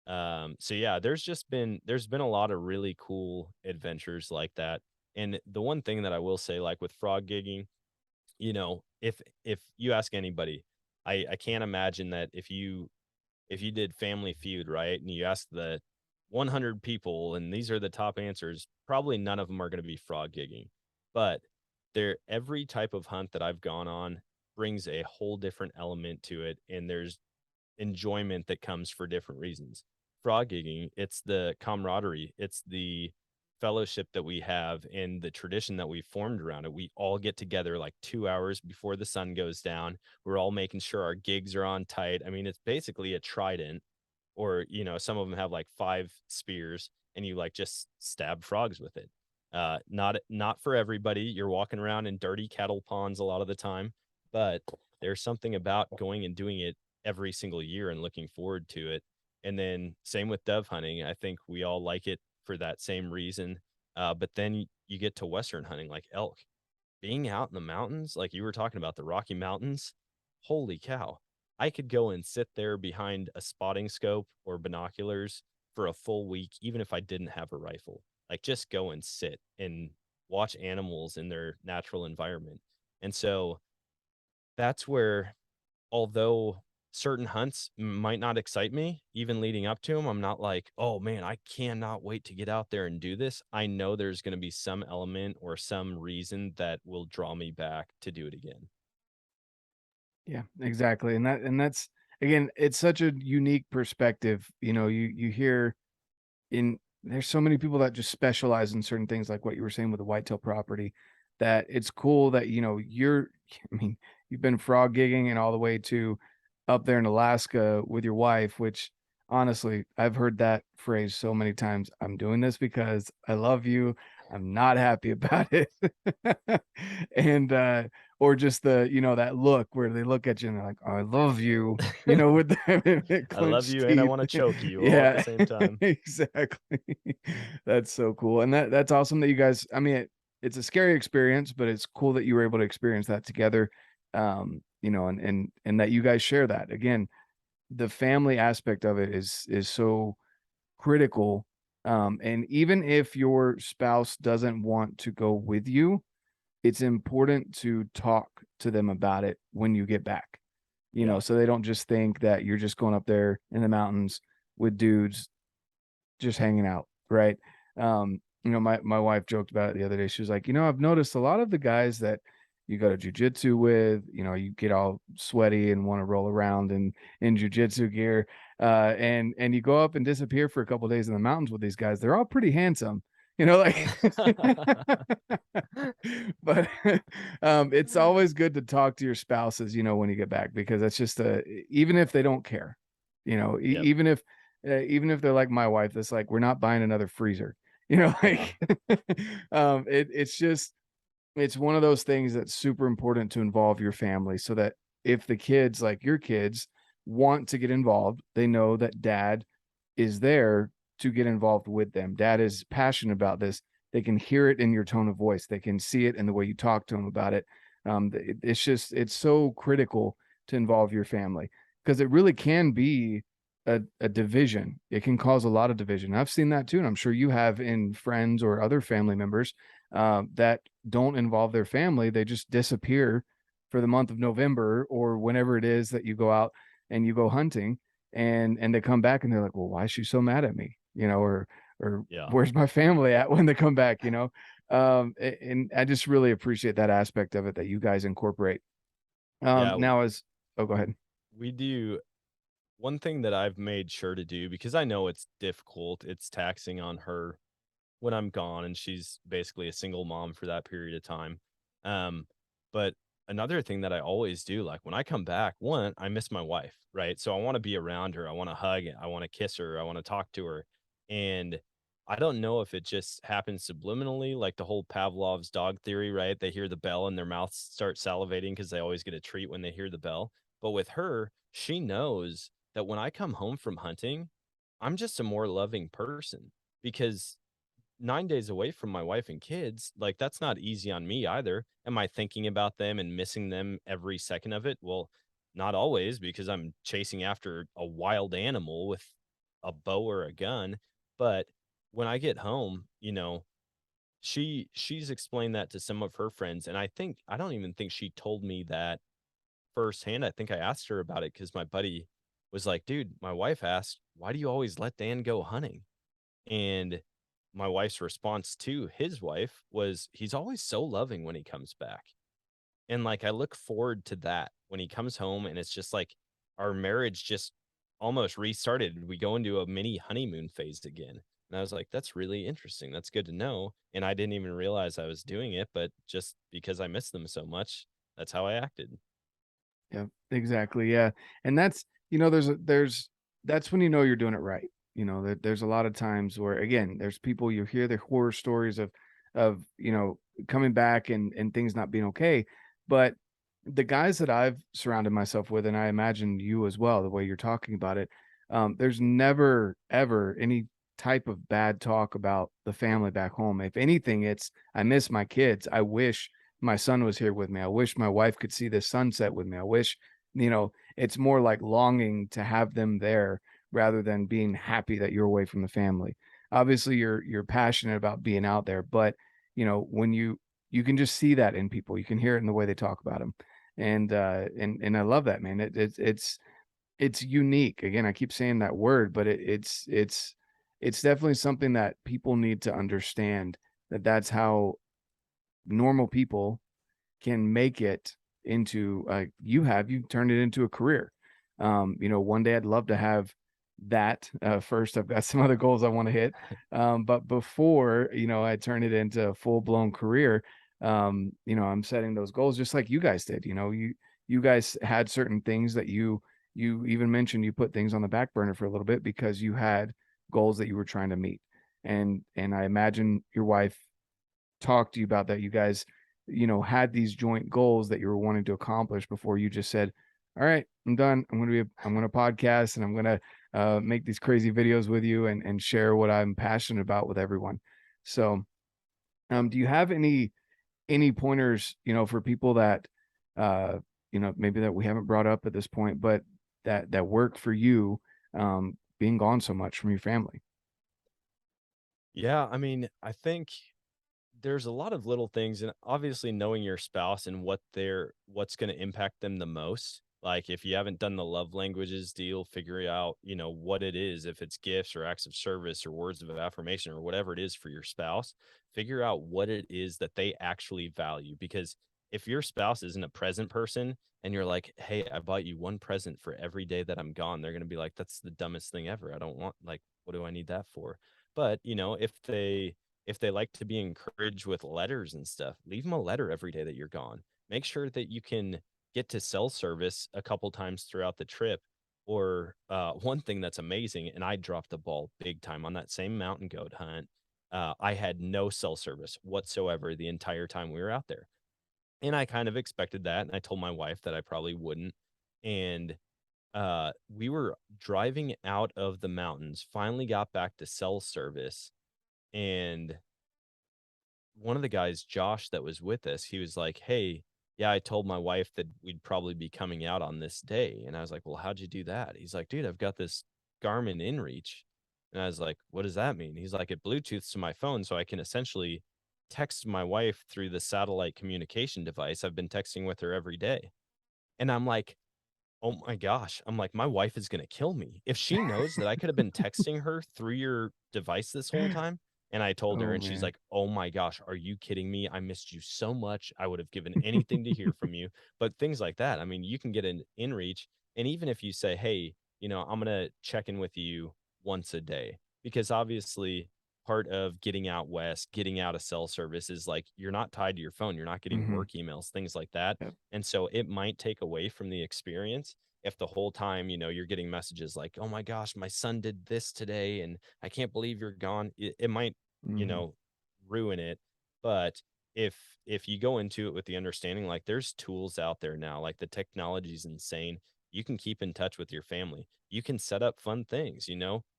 So yeah, there's been a lot of really cool adventures like that. And the one thing that I will say, like with frog gigging, if you ask anybody, I can't imagine that if you did Family Feud, right, and you ask the 100 people, and these are the top answers, probably none of them are going to be frog gigging. But every type of hunt that I've gone on brings a whole different element to it, and there's enjoyment that comes for different reasons. Frog gigging, it's the camaraderie, it's the fellowship that we have, and the tradition that we formed around it. We all get together like 2 hours before the sun goes down. We're all making sure our gigs are on tight. I mean, it's basically a trident, or some of them have like 5 spears, and you like just stab frogs with it. Not for everybody. You're walking around in dirty cattle ponds a lot of the time, but there's something about going and doing it every single year and looking forward to it. And then same with dove hunting. I think we all like it for that same reason. But then you get to Western hunting, like elk. Being out in the mountains, like you were talking about the Rocky Mountains, holy cow. I could go and sit there behind a spotting scope or binoculars for a full week, even if I didn't have a rifle. Like, just go and sit and watch animals in their natural environment. And so that's where, although certain hunts might not excite me, even leading up to them, I'm not like, oh man, I cannot wait to get out there and do this. I know there's going to be some element or some reason that will draw me back to do it again. Yeah, exactly. And that's again, it's such a unique perspective. You hear there's so many people that just specialize in certain things, like what you were saying with the whitetail property, that it's cool that I mean, you've been frog gigging and all the way to up there in Alaska with your wife, which honestly, I've heard that phrase so many times. I'm doing this because I love you. I'm not happy about it. And or just the, that look where they look at you and they're like, oh, I love you, with the I love clenched you and I teeth. want to choke you all at the Yeah, same time. exactly. That's so cool. And that's awesome that you guys, I mean, it's a scary experience, but it's cool that you were able to experience that together. And that you guys share that. Again, the family aspect of it is so critical. And even if your spouse doesn't want to go with you, it's important to talk to them about it when you get back, Yeah. so they don't just think that you're just going up there in the mountains with dudes just hanging out, right? My wife joked about it the other day. She was like, I've noticed a lot of the guys that you go to jujitsu with, you get all sweaty and want to roll around in jujitsu gear, and you go up and disappear for a couple of days in the mountains with these guys. They're all pretty handsome, like. But it's always good to talk to your spouses, when you get back, because that's just even if they don't care, Yep. even if they're like my wife, that's like, we're not buying another freezer, Yeah. like, it's one of those things that's super important to involve your family, so that if the kids, like your kids, want to get involved, they know that dad is there to get involved with them. Dad is passionate about this. They can hear it in your tone of voice. They can see it in the way you talk to them about it. It's so critical to involve your family, because it really can be a division. It can cause a lot of division. I've seen that too. And I'm sure you have in friends or other family members that don't involve their family. They just disappear for the month of November or whenever it is that you go out and you go hunting, and they come back and they're like, well, why is she so mad at me? Or Yeah. where's my family at when they come back? And I just really appreciate that aspect of it that you guys incorporate. Yeah. Now oh, go ahead. We do one thing that I've made sure to do, because I know it's difficult, it's taxing on her when I'm gone, and she's basically a single mom for that period of time. Um, but another thing that I always do, like when I come back, one, I miss my wife, right? So I want to be around her. I want to hug, I want to kiss her, I want to talk to her. And I don't know if it just happens subliminally, like the whole Pavlov's dog theory, right? They hear the bell and their mouths start salivating because they always get a treat when they hear the bell. But with her, she knows that when I come home from hunting, I'm just a more loving person, because 9 days away from my wife and kids, like, that's not easy on me either. Am I thinking about them and missing them every second of it? Well, not always, because I'm chasing after a wild animal with a bow or a gun. But when I get home, she's explained that to some of her friends, and I don't even think she told me that firsthand. I think I asked her about it because my buddy was like, "Dude, my wife asked, why do you always let Dan go hunting?" And my wife's response to his wife was, "He's always so loving when he comes back." And, like, I look forward to that when he comes home, and it's just like our marriage just almost restarted. We go into a mini honeymoon phase again. And I was like, "That's really interesting. That's good to know." And I didn't even realize I was doing it, but just because I miss them so much, that's how I acted. Yeah, exactly. Yeah. And that's, that's when you're doing it right. That there's a lot of times where, again, there's people, you hear the horror stories of, coming back and things not being okay. But the guys that I've surrounded myself with, and I imagine you as well, the way you're talking about it, there's never, ever any type of bad talk about the family back home. If anything, it's, I miss my kids. I wish my son was here with me. I wish my wife could see this sunset with me. I wish, it's more like longing to have them there rather than being happy that you're away from the family. Obviously, you're passionate about being out there, but when you can just see that in people. You can hear it in the way they talk about them, and I love that, man. It's unique. Again, I keep saying that word, but it's definitely something that people need to understand, that that's how normal people can make it into, you turned it into a career. One day I'd love to have that. First, I've got some other goals I want to hit. But before, I turn it into a full blown career, I'm setting those goals just like you guys did. You guys had certain things that you even mentioned, you put things on the back burner for a little bit because you had goals that you were trying to meet. And I imagine your wife talked to you about that. You guys had these joint goals that you were wanting to accomplish before you just said, all right, I'm done. I'm going to podcast, and I'm going to make these crazy videos with you and share what I'm passionate about with everyone. So, do you have any pointers, for people that, maybe that we haven't brought up at this point, but that work for you, being gone so much from your family? Yeah, I mean, I think there's a lot of little things, and obviously knowing your spouse and what's going to impact them the most. Like if you haven't done the love languages deal, figure out, what it is, if it's gifts or acts of service or words of affirmation or whatever it is for your spouse, figure out what it is that they actually value. Because if your spouse isn't a present person and you're like, "Hey, I bought you one present for every day that I'm gone," they're going to be like, "That's the dumbest thing ever. I don't want, like, what do I need that for?" But, if they like to be encouraged with letters and stuff, leave them a letter every day that you're gone. Make sure that you can get to cell service a couple times throughout the trip. Or one thing that's amazing, and I dropped the ball big time on that same mountain goat hunt. I had no cell service whatsoever the entire time we were out there. And I kind of expected that. And I told my wife that I probably wouldn't. And we were driving out of the mountains, finally got back to cell service. And one of the guys, Josh, that was with us, he was like, "Hey, yeah, I told my wife that we'd probably be coming out on this day." And I was like, "Well, how'd you do that?" He's like, "Dude, I've got this Garmin InReach." And I was like, "What does that mean?" He's like, "It Bluetooths to my phone, so I can essentially text my wife through the satellite communication device. I've been texting with her every day." And I'm like, "Oh my gosh." I'm like, "My wife is gonna kill me. If she knows that I could have been texting her through your device this whole time." And I told her, Oh and she's man. like, "Oh my gosh, are you kidding me? I missed you so much. I would have given anything to hear from you." But things like that, I mean, you can get an in reach. And even if you say, "Hey, I'm gonna check in with you once a day," because obviously part of getting out west, getting out of cell service is like you're not tied to your phone, you're not getting Hmm. work emails, things like that. Yep. And so it might take away from the experience if the whole time, you're getting messages like, "Oh my gosh, my son did this today and I can't believe you're gone." It might, you Hmm. know, ruin it. But if you go into it with the understanding, like there's tools out there now, like the technology is insane. You can keep in touch with your family. You can set up fun things,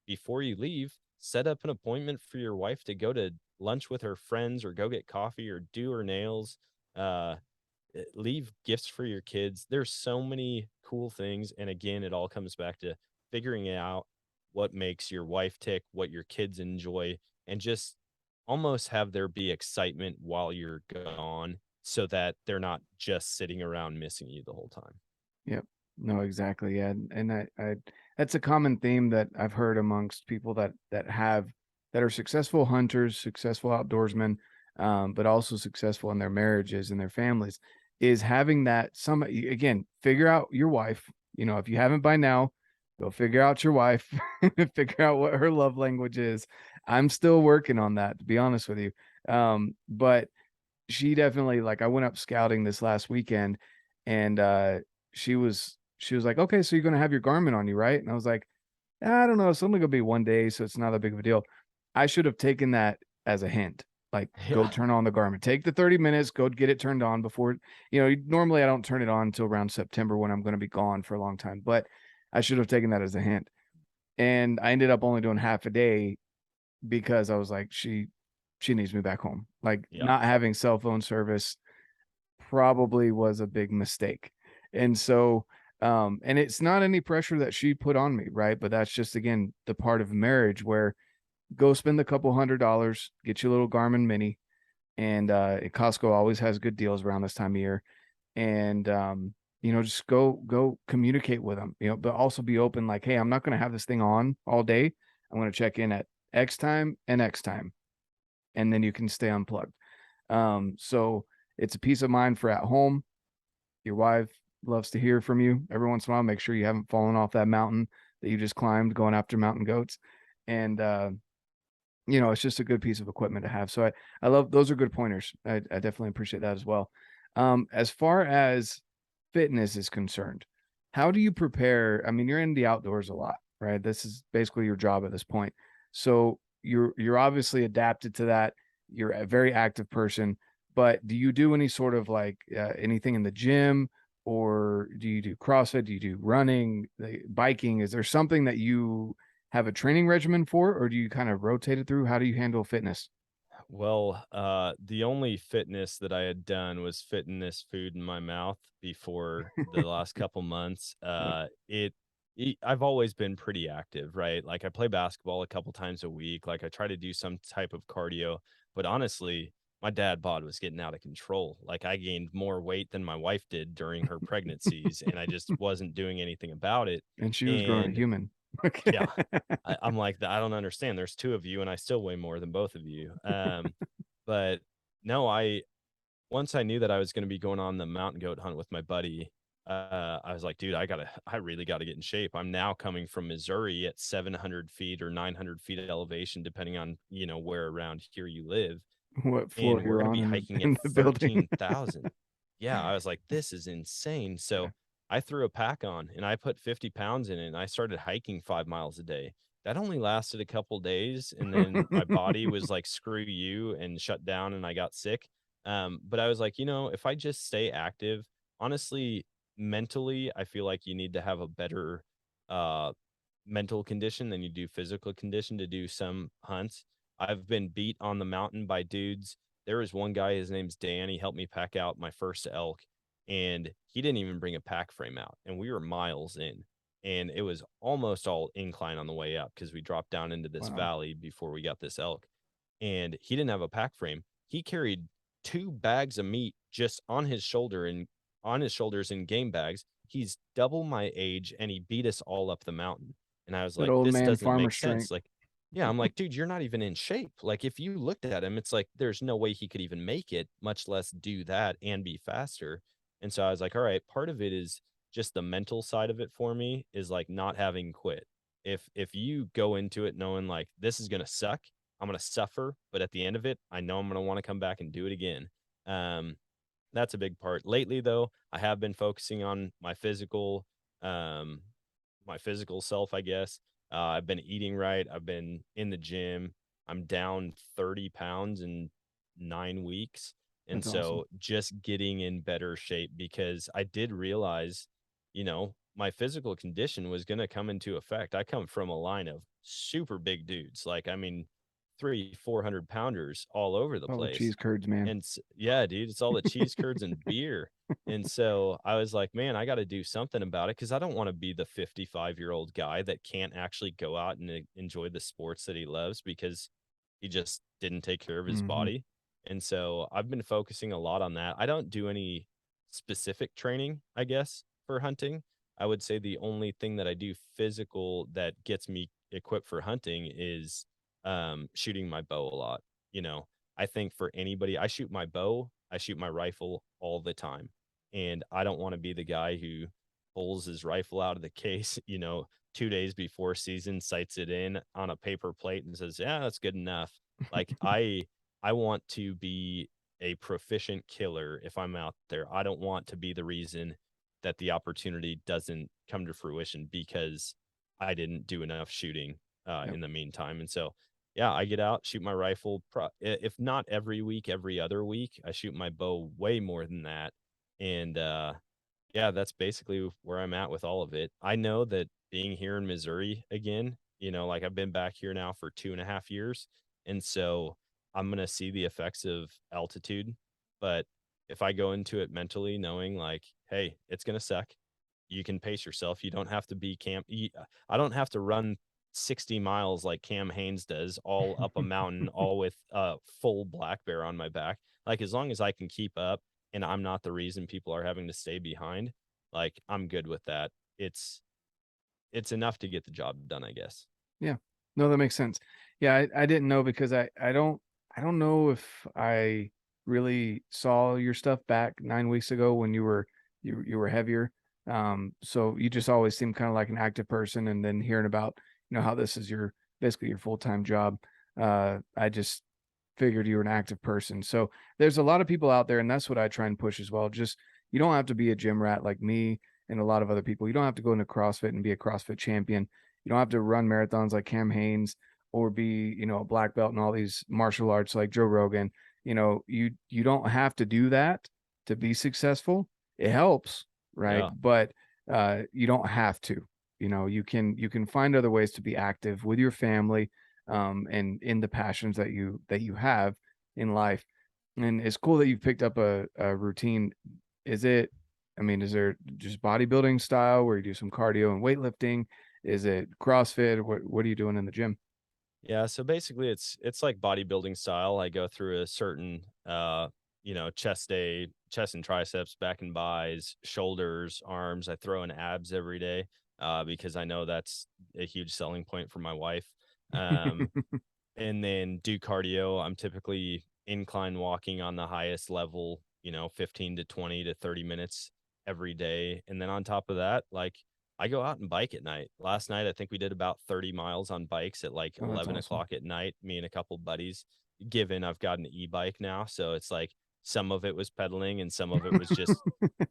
before you leave, set up an appointment for your wife to go to lunch with her friends or go get coffee or do her nails. Uh, leave gifts for your kids. There's so many cool things. And again, it all comes back to figuring out what makes your wife tick, what your kids enjoy, and just almost have there be excitement while you're gone so that they're not just sitting around missing you the whole time. Yep. No, exactly. Yeah. And that's a common theme that I've heard amongst people that are successful hunters, successful outdoorsmen, but also successful in their marriages and their families, is having that again, figure out your wife. If you haven't by now, go figure out your wife, figure out what her love language is. I'm still working on that, to be honest with you. But she definitely, like, I went up scouting this last weekend, and she was like, "Okay, so you're gonna have your Garmin on you, right?" And I was like, "I don't know, it's only gonna be one day, so it's not that big of a deal." I should have taken that as a hint. Like, go Yeah. turn on the Garmin. Take the 30 minutes, go get it turned on before, normally I don't turn it on until around September when I'm gonna be gone for a long time, but I should have taken that as a hint. And I ended up only doing half a day because I was like, she needs me back home. Like, Yeah. not having cell phone service probably was a big mistake. And so, and it's not any pressure that she put on me, right? But that's just, again, the part of marriage where go spend a couple $100, get your little Garmin Mini, and Costco always has good deals around this time of year. And just go communicate with them, but also be open, like, hey, I'm not going to have this thing on all day. I'm going to check in at X time and X time, and then you can stay unplugged. So it's a peace of mind for at home. Your wife loves to hear from you every once in a while. Make sure you haven't fallen off that mountain that you just climbed going after mountain goats. And it's just a good piece of equipment to have. So I love, those are good pointers. I definitely appreciate that as well. As far as fitness is concerned, how do you prepare? I mean, you're in the outdoors a lot, right? This is basically your job at this point. So you're obviously adapted to that. You're a very active person. but do you do any sort of like anything in the gym, or do you do CrossFit? Do you do running, biking? Is there something that you have a training regimen for, or do you kind of rotate it through? How do you handle fitness? Well, the only fitness that I had done was fitness food in my mouth before the last couple months. Yep. I've always been pretty active, right? Like I play basketball a couple times a week. Like I try to do some type of cardio, but honestly, my dad bod was getting out of control. Like I gained more weight than my wife did during her pregnancies, and I just wasn't doing anything about it. And she was growing a And human. Okay. yeah, I'm like, I don't understand. There's two of you, and I still weigh more than both of you. But no, once I knew that I was going to be going on the mountain goat hunt with my buddy, I was like, dude, I really got to get in shape. I'm now coming from Missouri at 700 feet or 900 feet elevation, depending on, where around here you live. What floor And we're you're going to on be in the hiking at in the building? 13,000. Yeah. I was like, this is insane. So I threw a pack on and I put 50 pounds in it and I started hiking 5 miles a day. That only lasted a couple days. And then my body was like, screw you, and shut down and I got sick. But I was like, if I just stay active, honestly, mentally, I feel like you need to have a better uh mental condition than you do physical condition to do some hunts. I've been beat on the mountain by dudes. There was one guy, his name's Dan. He helped me pack out my first elk, and he didn't even bring a pack frame out. And we were miles in, and it was almost all incline on the way up because we dropped down into this Wow. valley before we got this elk. And he didn't have a pack frame. He carried 2 bags of meat just on his shoulders in game bags. He's double my age, and he beat us all up the mountain. And I was That like, old this man doesn't farmer make sense. strength. Like, yeah, I'm like, dude, you're not even in shape. Like, if you looked at him, it's like there's no way he could even make it, much less do that and be faster. And so I was like, all right, part of it is just the mental side of it for me is like not having quit. If you go into it knowing like this is gonna suck, I'm gonna suffer, but at the end of it, I know I'm gonna want to come back and do it again. Um, that's a big part. Lately, though, I have been focusing on um, my physical self, I guess. I've been eating right. I've been in the gym. I'm down 30 pounds in 9 weeks. And That's awesome. so just getting in better shape because I did realize, my physical condition was going to come into effect. I come from a line of super big dudes. Like, I mean, 300, 400 pounders all over the All the place. cheese curds, man. And yeah, dude, it's all the cheese curds and beer. And so I was like, man, I got to do something about it because I don't want to be the 55-year-old guy that can't actually go out and enjoy the sports that he loves because he just didn't take care of his Hmm. body. And so I've been focusing a lot on that. I don't do any specific training, I guess, for hunting. I would say the only thing that I do physical that gets me equipped for hunting is shooting my bow a lot. You know, I think for anybody, I shoot my bow, I shoot my rifle all the time. And I don't want to be the guy who pulls his rifle out of the case, 2 days before season, sights it in on a paper plate and says, yeah, that's good enough. Like I want to be a proficient killer if I'm out there. I don't want to be the reason that the opportunity doesn't come to fruition because I didn't do enough shooting Yep. in the meantime. And so yeah, I get out, shoot my rifle. If not every week, every other week, I shoot my bow way more than that. And yeah, that's basically where I'm at with all of it. I know that being here in Missouri again, like I've been back here now for 2.5 years. And so I'm going to see the effects of altitude. But if I go into it mentally knowing like, hey, it's going to suck, you can pace yourself. You don't have to be I don't have to run 60 miles like Cam Hanes does, all up a mountain, all with a full black bear on my back. Like as long as I can keep up and I'm not the reason people are having to stay behind, like I'm good with that. It's enough to get the job done, I guess. Yeah. No, that makes sense. Yeah, I didn't know because I don't know if I really saw your stuff back 9 weeks ago when you were heavier. So you just always seem kind of like an active person, and then hearing about, how this is your basically your full-time job. I just figured you were an active person. So there's a lot of people out there, and that's what I try and push as well. Just you don't have to be a gym rat like me and a lot of other people. You don't have to go into CrossFit and be a CrossFit champion. You don't have to run marathons like Cam Hanes or be, a black belt in all these martial arts like Joe Rogan. you don't have to do that to be successful. It helps, right? Yeah. But you don't have to. You can find other ways to be active with your family, and in the passions that you have in life. And it's cool that you've picked up a routine. Is it, I mean, is there just bodybuilding style where you do some cardio and weightlifting? Is it CrossFit? What are you doing in the gym? Yeah, so basically it's like bodybuilding style. I go through a certain chest day, chest and triceps, back and buys, shoulders, arms. I throw in abs every day because I know that's a huge selling point for my wife. Um and then do cardio. I'm typically incline walking on the highest level, 15 to 20 to 30 minutes every day. And then on top of that, like I go out and bike at night. Last night, I think we did about 30 miles on bikes at like Oh, that's 11 awesome. o'clock at night, me and a couple buddies, given I've got an e-bike now. So it's like some of it was pedaling and some of it was just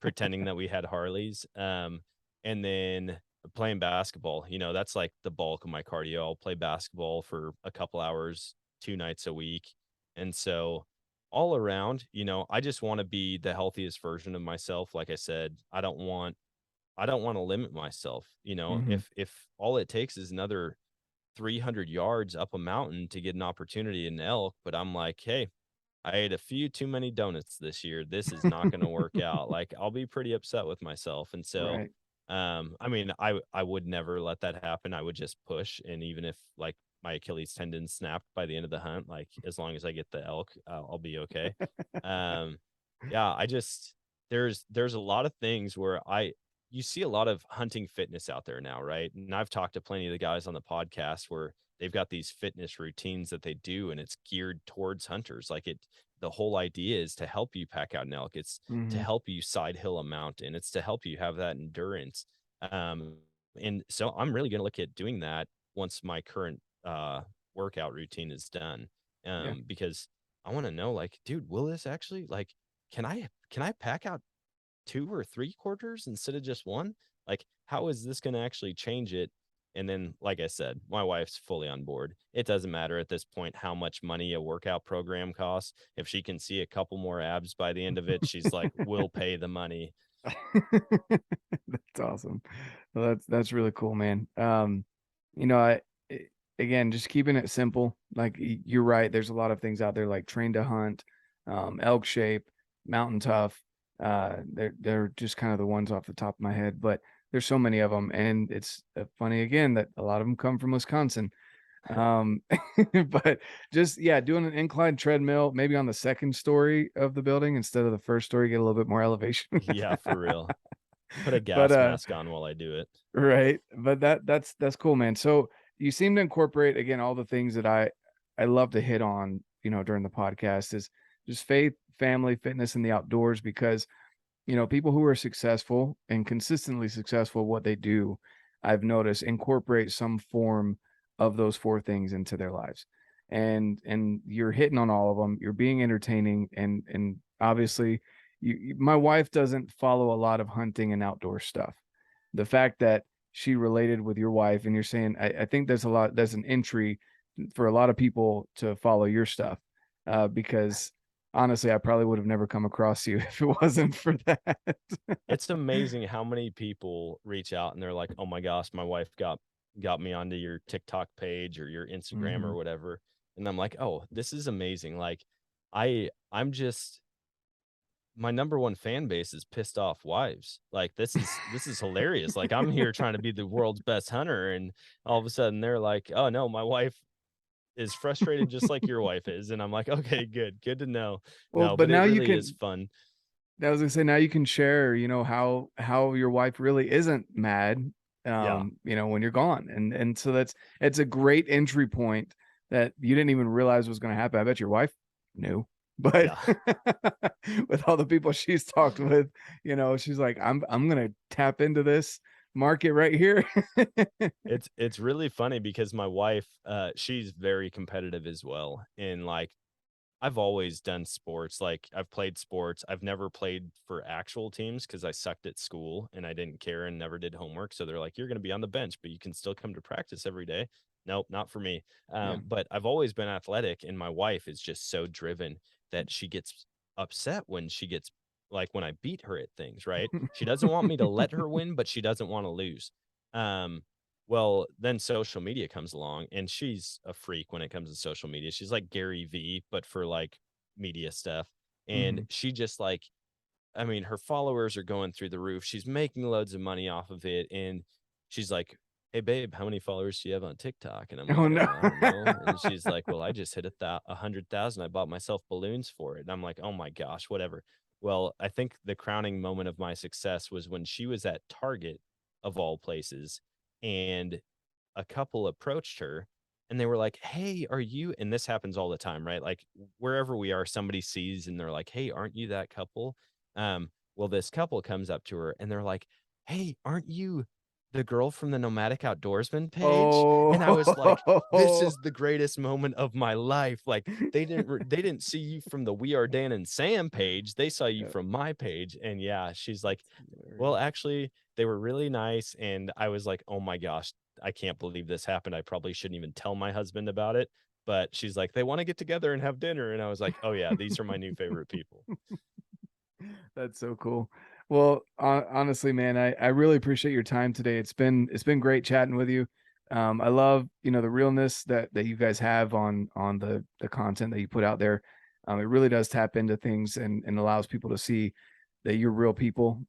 pretending that we had Harleys. And then playing basketball, that's like the bulk of my cardio. I'll play basketball for a couple hours, 2 nights a week. And so all around, I just want to be the healthiest version of myself. Like I said, I don't want to limit myself. Hmm. If all it takes is another 300 yards up a mountain to get an opportunity in elk, but I'm like, hey, I ate a few too many donuts this year. This is not going to work out. Like I'll be pretty upset with myself. And so, Right. I mean, I would never let that happen. I would just push. And even if like my Achilles tendon snapped by the end of the hunt, like as long as I get the elk, I'll be okay. Um, yeah, there's a lot of things where you see a lot of hunting fitness out there now, right? And I've talked to plenty of the guys on the podcast where they've got these fitness routines that they do and it's geared towards hunters. The whole idea is to help you pack out an elk. It's to Hmm. help you side hill a mountain. It's to help you have that endurance. Um, and so I'm really going to look at doing that once my current workout routine is done. Yeah. Because I want to know, like, dude, will this actually like, can I pack out 2 or 3 quarters instead of just one? Like, how is this going to actually change it? And then, like I said, my wife's fully on board. It doesn't matter at this point how much money a workout program costs. If she can see a couple more abs by the end of it, she's like, we'll pay the money. That's awesome. Well, that's really cool, man. You know, again, just keeping it simple. Like you're right. There's a lot of things out there like train to hunt, elk shape, mountain tough. They're just kind of the ones off the top of my head, but there's so many of them, and it's funny again that a lot of them come from Wisconsin. Um, but just yeah, doing an inclined treadmill, maybe on the second story of the building instead of the first story, get a little bit more elevation. Yeah, for real. Put a But gas mask on while I do it. right. But that's cool, man. So you seem to incorporate again all the things that I love to hit on, during the podcast is just faith, family, fitness, and the outdoors because people who are successful and consistently successful at what they do, I've noticed incorporate some form of those four things into their lives. And you're hitting on all of them. You're being entertaining and obviously my wife doesn't follow a lot of hunting and outdoor stuff. The fact that she related with your wife and you're saying I think there's an entry for a lot of people to follow your stuff because honestly, I probably would have never come across you if it wasn't for that. It's amazing how many people reach out and they're like, "Oh my gosh, my wife got me onto your TikTok page or your Instagram Hmm. or whatever." And I'm like, "Oh, this is amazing." Like I'm just my number one fan base is pissed off wives. Like this is hilarious. Like I'm here trying to be the world's best hunter and all of a sudden they're like, "Oh no, my wife is frustrated just like your wife is." And I'm like, "Okay, good. Good to know." Well, No, but but it now you really is can. fun. I was gonna say now you can share, how your wife really isn't mad, Yeah. when you're gone, and so it's a great entry point that you didn't even realize was gonna happen. I bet your wife knew, but Yeah. with all the people she's talked with, she's like, I'm gonna tap into this market right here. It's really funny because my wife, she's very competitive as well. And like I've always done sports. Like I've played sports. I've never played for actual teams because I sucked at school and I didn't care and never did homework. So they're like, you're gonna be on the bench, but you can still come to practice every day. Nope, not for me. Yeah. But I've always been athletic, and my wife is just so driven. that she gets upset when she gets like when I beat her at things, right? She doesn't want me to let her win, but she doesn't want to lose. Um, well, then social media comes along and she's a freak when it comes to social media. She's like Gary V, but for like media stuff. And Mhm. she just like, I mean, her followers are going through the roof. She's making loads of money off of it. And she's like, "Hey babe, how many followers do you have on TikTok?" And I'm Oh like, no. I don't know." And she's like, "Well, I just hit 100,000. I bought myself balloons for it." And I'm like, "Oh my gosh, whatever." Well, I think the crowning moment of my success was when she was at Target of all places, and a couple approached her and they were like, "Hey, are you," and this happens all the time, right? Like wherever we are, somebody sees and they're like, "Hey, aren't you that couple?" Well, this couple comes up to her and they're like, "Hey, aren't you the girl from the Nomadic Outdoorsman page?" And I was like, "This Oh. is the greatest moment of my life." Like they didn't see you from the We Are Dan and Sam page. They saw you Yeah, from my page. And yeah, she's like, "Well, hilarious. actually, they were really nice." And I was like, "Oh my gosh, I can't believe this happened. I probably shouldn't even tell my husband about it." But she's like, "They want to get together and have dinner." And I was like, "Oh yeah, these are my new favorite people." That's so cool. Well, honestly, man, I really appreciate your time today. It's been great chatting with you. I love, the realness that you guys have on the content that you put out there. It really does tap into things and allows people to see that you're real people.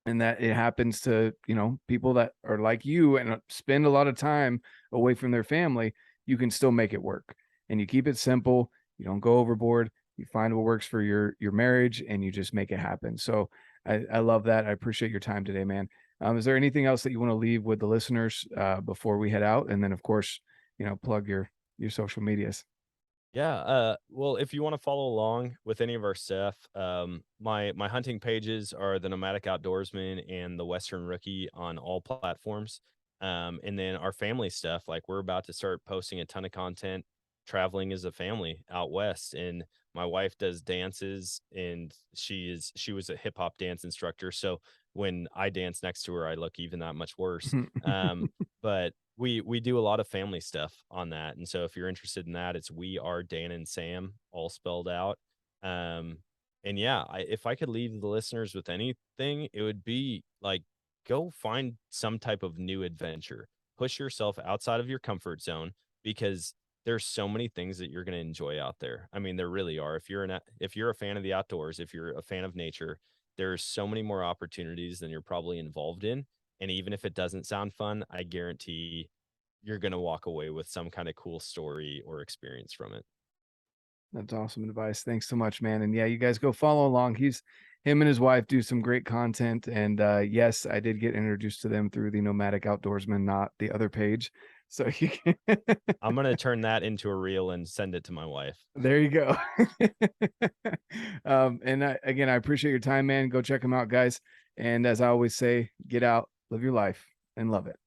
And that it happens to, people that are like you and spend a lot of time away from their family. You can still make it work, and you keep it simple. You don't go overboard. You find what works for your marriage, and you just make it happen. So I love that. I appreciate your time today, man. Is there anything else that you want to leave with the listeners before we head out? And then, of course, plug your social medias. Yeah, well, if you want to follow along with any of our stuff, my hunting pages are the Nomadic Outdoorsman and the Western Rookie on all platforms. And then our family stuff, like we're about to start posting a ton of content, traveling as a family out west. And my wife does dances, and she was a hip hop dance instructor. So when I dance next to her, I look even that much worse. But we do a lot of family stuff on that, and so if you're interested in that, it's We Are Dan and Sam, all spelled out. Um, and yeah, if I could leave the listeners with anything, it would be like, go find some type of new adventure. Push yourself outside of your comfort zone, because there's so many things that you're going to enjoy out there. I mean, there really are. If you're a fan of the outdoors, if you're a fan of nature, there's so many more opportunities than you're probably involved in. And even if it doesn't sound fun, I guarantee you're going to walk away with some kind of cool story or experience from it. That's awesome advice. Thanks so much, man. And yeah, you guys go follow along. Him and his wife do some great content. And yes, I did get introduced to them through the Nomadic Outdoorsman, not the other page. So you can I'm going to turn that into a reel and send it to my wife. there you go. And again, I appreciate your time, man. Go check them out, guys. And as I always say, get out, live your life, and love it.